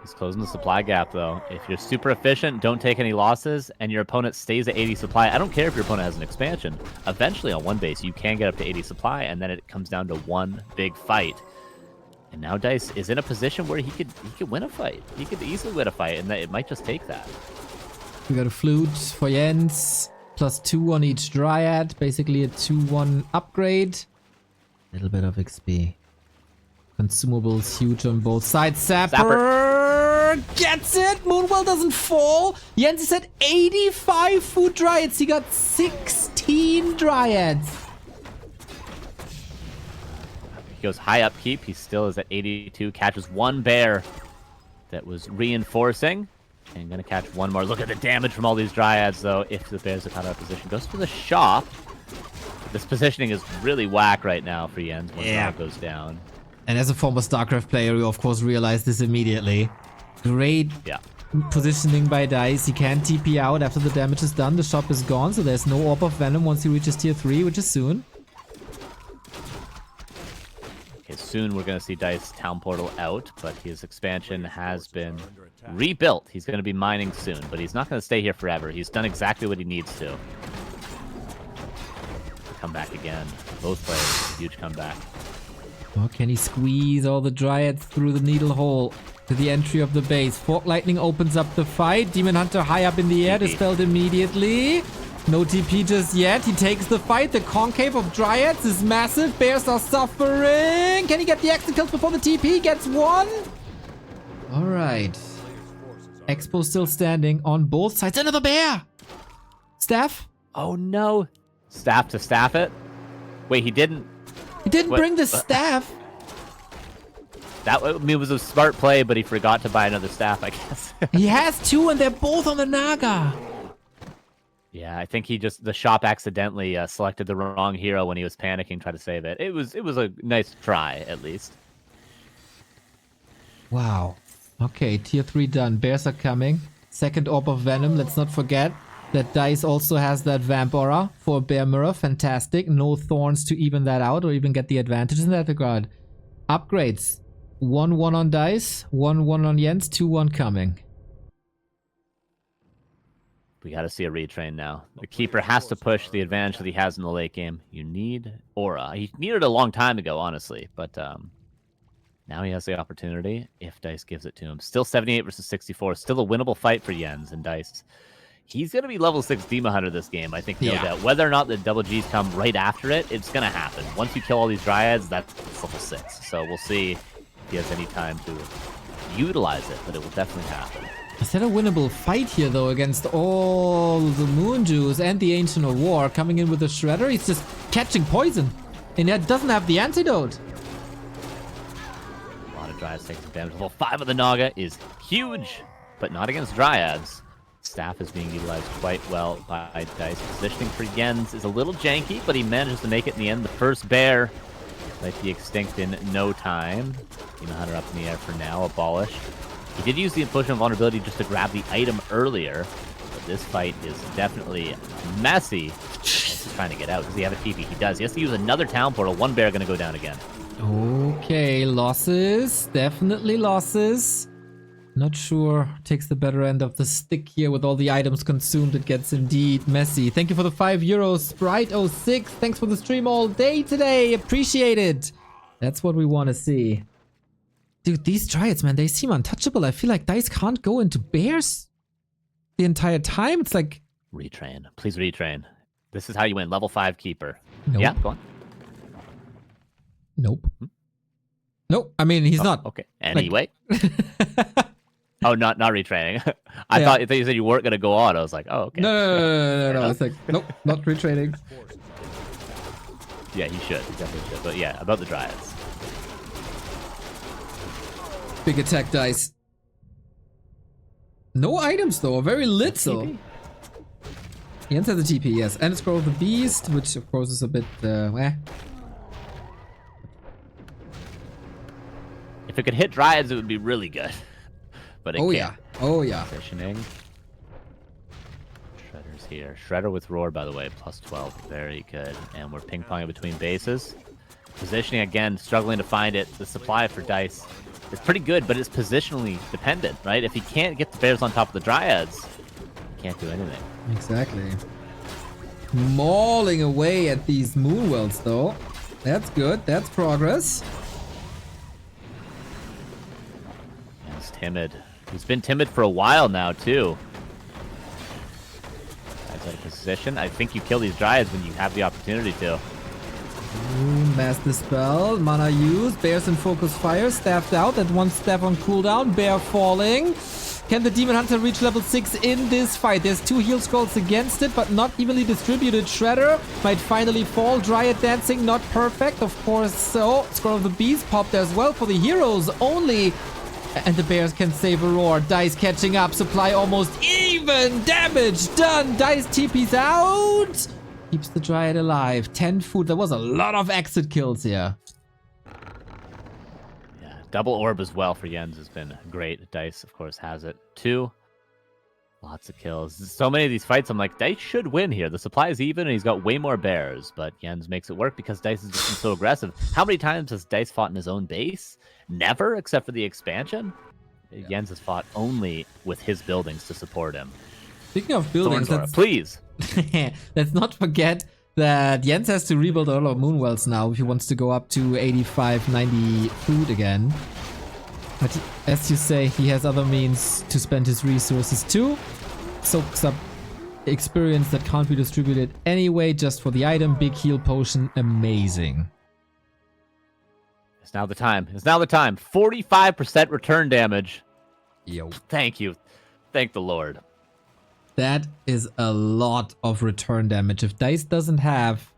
He's closing the supply gap, though. If you're super efficient, don't take any losses, and your opponent stays at 80 supply. I don't care if your opponent has an expansion. Eventually, on one base, you can get up to 80 supply, and then it comes down to one big fight. And now Dice is in a position where he could win a fight. He could easily win a fight, and it might just take that. We got a flute for Jens. +2 on each Dryad. Basically a 2-1 upgrade. A little bit of XP. Consumables huge on both sides. Sapper gets it. Moonwell doesn't fall. Jens is at 85 food Dryads. He got 16 Dryads. He goes high upkeep. He still is at 82. Catches one bear that was reinforcing. And going to catch one more. Look at the damage from all these Dryads, though, if the bears are out of position. Goes for the shop. This positioning is really whack right now for Jens when the goes down. And as a former StarCraft player, you of course realize this immediately. Great positioning by Dise. He can't TP out after the damage is done. The shop is gone, so there's no Orb of Venom once he reaches tier 3, which is soon. Okay, soon we're going to see Dice Town Portal out, but his expansion has been rebuilt. He's going to be mining soon, but he's not going to stay here forever. He's done exactly what he needs to. Come back again. Both players, huge comeback. Oh, can he squeeze all the Dryads through the needle hole to the entry of the base? Fork Lightning opens up the fight. Demon Hunter high up in the air, dispelled immediately. No TP just yet. He takes the fight. The concave of Dryads is massive. Bears are suffering. Can he get the extra kills before the TP gets one? All right. Expo still standing on both sides. Another bear. Staff? Oh no. Staff to staff it? Wait, he didn't. He didn't bring the staff. That was a smart play, but he forgot to buy another staff, I guess. He has 2 and they're both on the Naga. Yeah, I think the shop accidentally selected the wrong hero when he was panicking, trying to save it. It was a nice try, at least. Wow. Okay, tier 3 done. Bears are coming. Second Orb of Venom, let's not forget. That Dice also has that Vamp Aura for Bear Mirror. Fantastic. No Thorns to even that out or even get the advantage in that regard. Upgrades. 1-1 on Dice. 1-1 on Jens. 2-1 coming. We got to see a retrain now. The keeper has to push the advantage that he has in the late game. You need Aura. He needed it a long time ago, honestly. But now he has the opportunity if Dice gives it to him. Still 78 versus 64. Still a winnable fight for Jens and Dice. He's going to be level 6 Demon Hunter this game, I think, no doubt. Whether or not the double Gs come right after it, it's going to happen. Once you kill all these Dryads, that's level 6. So we'll see if he has any time to utilize it, but it will definitely happen. Is that a winnable fight here, though, against all the Moon Jews and the Ancient of War coming in with the Shredder? He's just catching poison, and yet doesn't have the antidote. A lot of Dryads taking some damage. Level 5 of the Naga is huge, but not against Dryads. Staff is being utilized quite well by Dice. Positioning for Jens is a little janky, but he manages to make it in the end. The first bear might be extinct in no time. Demon Hunter up in the air for now, abolished. He did use the Implosion of Vulnerability just to grab the item earlier, but this fight is definitely messy. He's trying to get out. Does he have a TP? He does. He has to use another Town Portal. One bear going to go down again. Okay, losses. Definitely losses. Not sure takes the better end of the stick here with all the items consumed. It gets indeed messy. Thank you for the €5. Sprite06, thanks for the stream all day today. Appreciate it. That's what we want to see. Dude, these Dryads, man, they seem untouchable. I feel like Dice can't go into bears the entire time. It's like... Retrain. Please retrain. This is how you win. Level 5 keeper. Nope. Yeah, go on. Nope. Nope. I mean, he's not. Okay. Anyway. Oh, not retraining. I thought you said you weren't going to go on. I was like, oh, okay. No. It's like, nope, not retraining. Yeah, he should. He definitely should. But yeah, about the Dryads. Big attack Dice. No items, though. Very little. Jens has a TP, yes. And Scroll of the Beast, which of course is a bit, eh. If it could hit Dryads, it would be really good. But it can't. Yeah. Oh, yeah. Positioning. Shredder's here. Shredder with Roar, by the way, plus 12. Very good. And we're ping-ponging between bases. Positioning, again, struggling to find it. The supply for Dise is pretty good, but it's positionally dependent, right? If he can't get the bears on top of the Dryads, he can't do anything. Exactly. Mauling away at these Moonwells, though. That's good. That's progress. He's timid. He's been timid for a while now, too. That's out of position. I think you kill these Dryads when you have the opportunity to. Ooh, Master Spell. Mana used. Bears in focus fire. Staffed out. That one staff on cooldown. Bear falling. Can the Demon Hunter reach level 6 in this fight? There's 2 heal scrolls against it, but not evenly distributed. Shredder might finally fall. Dryad dancing, not perfect. Of course, so Scroll of the Beast popped as well for the heroes only. And the bears can save a roar. Dise catching up. Supply almost even. Damage done. Dise TP's out. Keeps the Dryad alive. 10 food. There was a lot of exit kills here. Yeah, double orb as well for Jens has been great. Dise, of course, has it too. Lots of kills. So many of these fights, I'm like, Dise should win here. The supply is even, and he's got way more bears. But Jens makes it work because Dise has just been so aggressive. How many times has Dise fought in his own base? Never, except for the expansion. Yeah. Jens has fought only with his buildings to support him. Speaking of buildings, please. Let's not forget that Jens has to rebuild a lot of Moonwells now if he wants to go up to 85, 90 food again. But as you say, he has other means to spend his resources too. Soaks up experience that can't be distributed anyway, just for the item. Big heal potion, amazing. It's now the time. It's now the time. 45% return damage. Yo. Thank you. Thank the Lord. That is a lot of return damage. If Dise doesn't have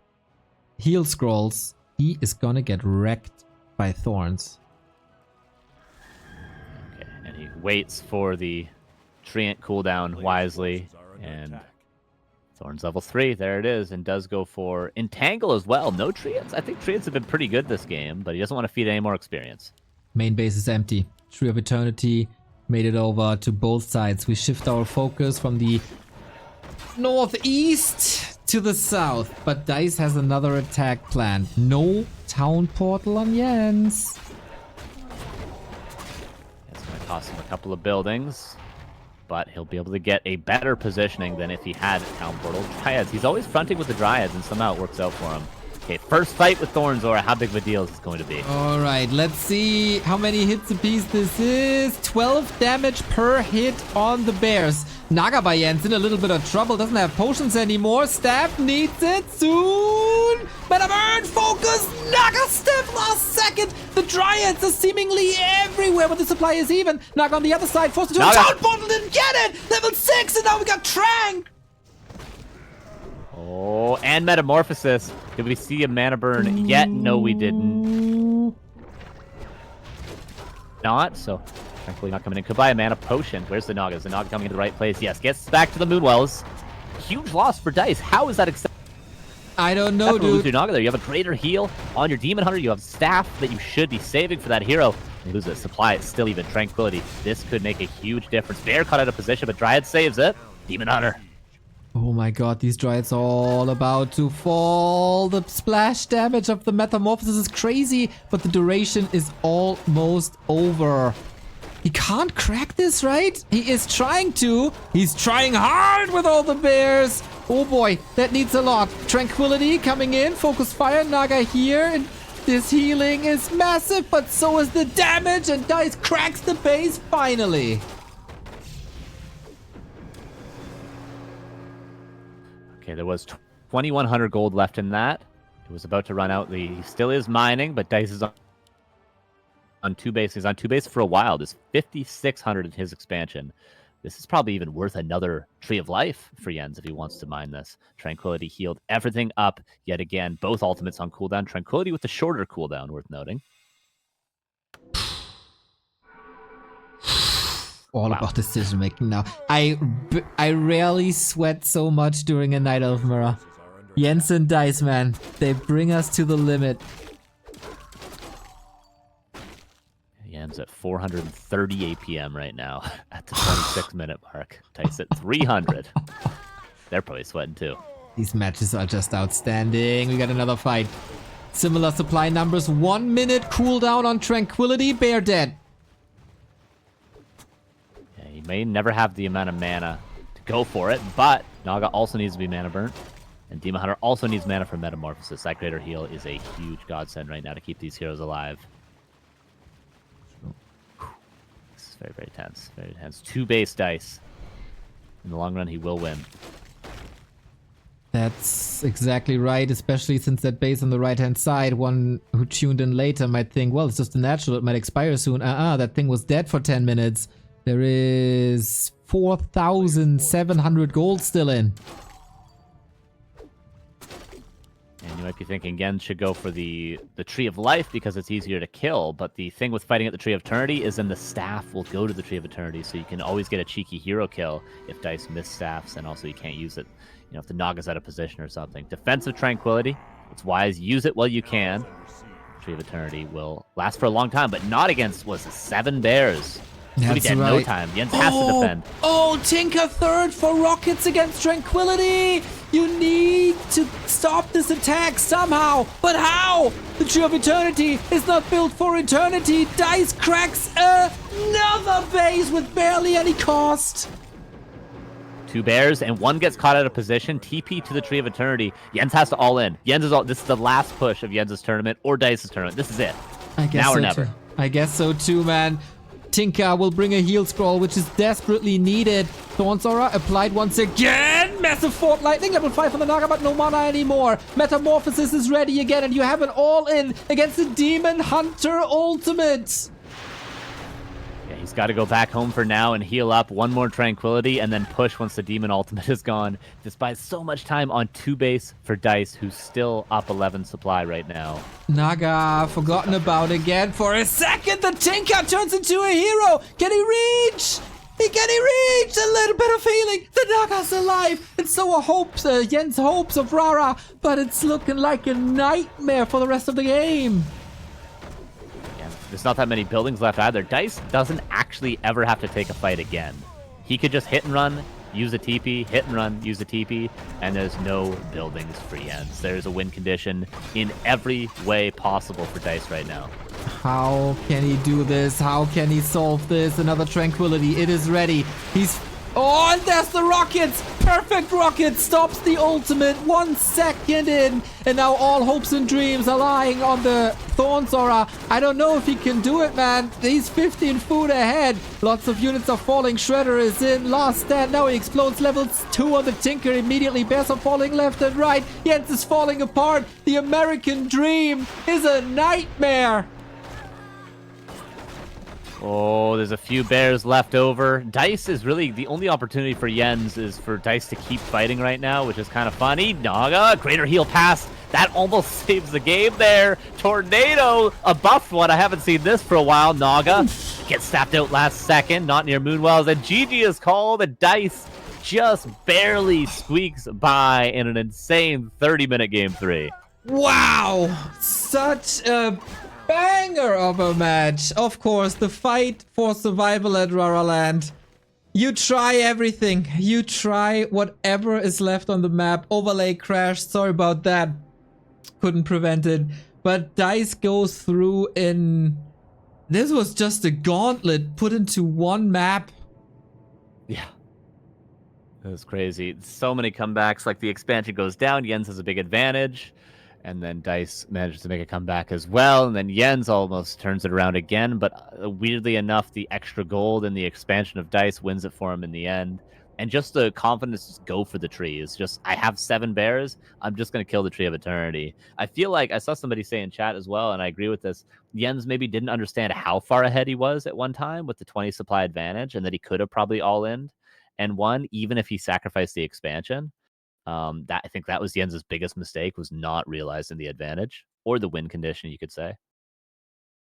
heal scrolls, he is gonna get wrecked by thorns. Okay, and he waits for the Treant cooldown wisely, and Thorns level 3, there it is, and does go for Entangle as well. No Treants? I think Treants have been pretty good this game, but he doesn't want to feed any more experience. Main base is empty. Tree of Eternity made it over to both sides. We shift our focus from the northeast to the south, but Dise has another attack planned. No town portal on Jens. It's going to cost him a couple of buildings, but he'll be able to get a better positioning than if he had town portal. Dryads, he's always fronting with the Dryads, and somehow it works out for him. Okay, first fight with Thornzora. How big of a deal is this going to be? All right, let's see how many hits apiece this is. 12 damage per hit on the bears. Naga by Jens in a little bit of trouble. Doesn't have potions anymore. Staff needs it soon. Better burn. Focus. Naga Staff last second. The Dryads are seemingly everywhere, but the supply is even. Naga on the other side. Forced into a town portal. Didn't get it. Level 6, and now we got Trank. Oh, and Metamorphosis. Did we see a mana burn yet? No, we didn't. Not, so thankfully not coming in. Could buy a mana potion. Where's the Naga? Is the Naga coming into the right place? Yes, gets back to the Moonwells. Huge loss for Dise. How is that acceptable? I don't know, dude. Lose your Naga there. You have a greater heal on your Demon Hunter. You have staff that you should be saving for that hero. You lose it. Supply, it's still even. Tranquility. This could make a huge difference. Bear caught out of position, but Dryad saves it. Demon Hunter. Oh my god, these Dryads are all about to fall. The splash damage of the Metamorphosis is crazy, but the duration is almost over. He can't crack this, right? He is trying to. He's trying hard with all the bears. Oh boy, that needs a lot. Tranquility coming in. Focus Fire, Naga here. And this healing is massive, but so is the damage. And Dise cracks the base finally. Okay, there was 2,100 gold left in that. It was about to run out. He still is mining, but Dise is on two base. He's on two base for a while. There's 5,600 in his expansion. This is probably even worth another Tree of Life for Jens if he wants to mine this. Tranquility healed everything up yet again. Both ultimates on cooldown. Tranquility with the shorter cooldown, worth noting. all about decision making now. I rarely sweat so much during a Night Elf Mirror. Jens and Dise, man, they bring us to the limit. Jens at 430 APM right now at the 26-minute mark. Dise at 300. They're probably sweating too. These matches are just outstanding. We got another fight. Similar supply numbers. 1 minute cooldown on Tranquility. Bear dead. Yeah, he may never have the amount of mana to go for it, but Naga also needs to be mana burnt. And Demon Hunter also needs mana for Metamorphosis. That Greater Heal is a huge godsend right now to keep these heroes alive. This is very, very tense. Very tense. 2 base Dise. In the long run, he will win. That's exactly right, especially since that base on the right-hand side, one who tuned in later might think, well, it's just a natural, it might expire soon. That thing was dead for 10 minutes. There is 4,700 gold still in. And you might be thinking Jens should go for the Tree of Life because it's easier to kill, but the thing with fighting at the Tree of Eternity is then the staff will go to the Tree of Eternity, so you can always get a cheeky hero kill if Dise miss staffs, and also you can't use it, you know, if the Naga's out of position or something. Defensive Tranquility, it's wise, use it while you can. Tree of Eternity will last for a long time, but not against, was it 7 bears? That's dead right. No time. Jens has to defend. Oh, Tinker third for Rockets against Tranquility. You need to stop this attack somehow. But how? The Tree of Eternity is not built for eternity. Dise cracks another base with barely any cost. 2 bears, and 1 gets caught out of position. TP to the Tree of Eternity. Jens has to all in. Jens is all. This is the last push of Jens' tournament or Dice's tournament. This is it. I guess now so or never. Too. I guess so too, man. Tinka will bring a heal scroll, which is desperately needed. Thornzora applied once again. Massive Fort Lightning, level 5 on the Naga, but no mana anymore. Metamorphosis is ready again, and you have an all-in against the Demon Hunter ultimate. Yeah, he's got to go back home for now and heal up. 1 more Tranquility, and then push once the Demon ultimate is gone. This buys so much time on 2 base for Dise, who's still up 11 supply right now. Naga forgotten about again for a second. The Tinker turns into a hero. Can he reach? Can he reach? A little bit of healing. The Naga's alive. And so are hopes, Jens' hopes of Rara. But it's looking like a nightmare for the rest of the game. Yeah, there's not that many buildings left either. Dise doesn't actually ever have to take a fight again. He could just hit and run, use a TP, hit and run, use a TP, and there's no buildings for Jens. There's a win condition in every way possible for Dise right now. How can he do this? How can he solve this? Another Tranquility. It is ready. He's... Oh, and there's the Rockets! Perfect Rocket stops the ultimate 1 second in. And now all hopes and dreams are lying on the Thornzora. I don't know if he can do it, man. He's 15 food ahead. Lots of units are falling. Shredder is in. Last stand. Now he explodes. Level 2 on the Tinker immediately. Bears are falling left and right. Jens is falling apart. The American dream is a nightmare. Oh, there's a few bears left over. Dise is really the only opportunity for Jens is for Dise to keep fighting right now, which is kind of funny. Naga, Greater Heal pass. That almost saves the game there. Tornado, a buffed one. I haven't seen this for a while. Naga gets snapped out last second, not near Moonwells. And GG is called, and Dise just barely squeaks by in an insane 30-minute game 3. Wow! Such a banger of a match. Of course, the fight for survival at Raraland. You try everything. You try whatever is left on the map. Overlay crashed. Sorry about that. Couldn't prevent it. But Dise goes through in... This was just a gauntlet put into one map. Yeah. It was crazy. So many comebacks. Like, the expansion goes down. Jens has a big advantage. And then Dise manages to make a comeback as well. And then Jens almost turns it around again. But weirdly enough, the extra gold and the expansion of Dise wins it for him in the end. And just the confidence to go for the tree is just, I have 7 bears. I'm just going to kill the Tree of Eternity. I feel like I saw somebody say in chat as well, and I agree with this. Jens maybe didn't understand how far ahead he was at one time with the 20 supply advantage, and that he could have probably all-in and won, even if he sacrificed the expansion. I think that was Jens's biggest mistake, was not realizing the advantage or the win condition, you could say.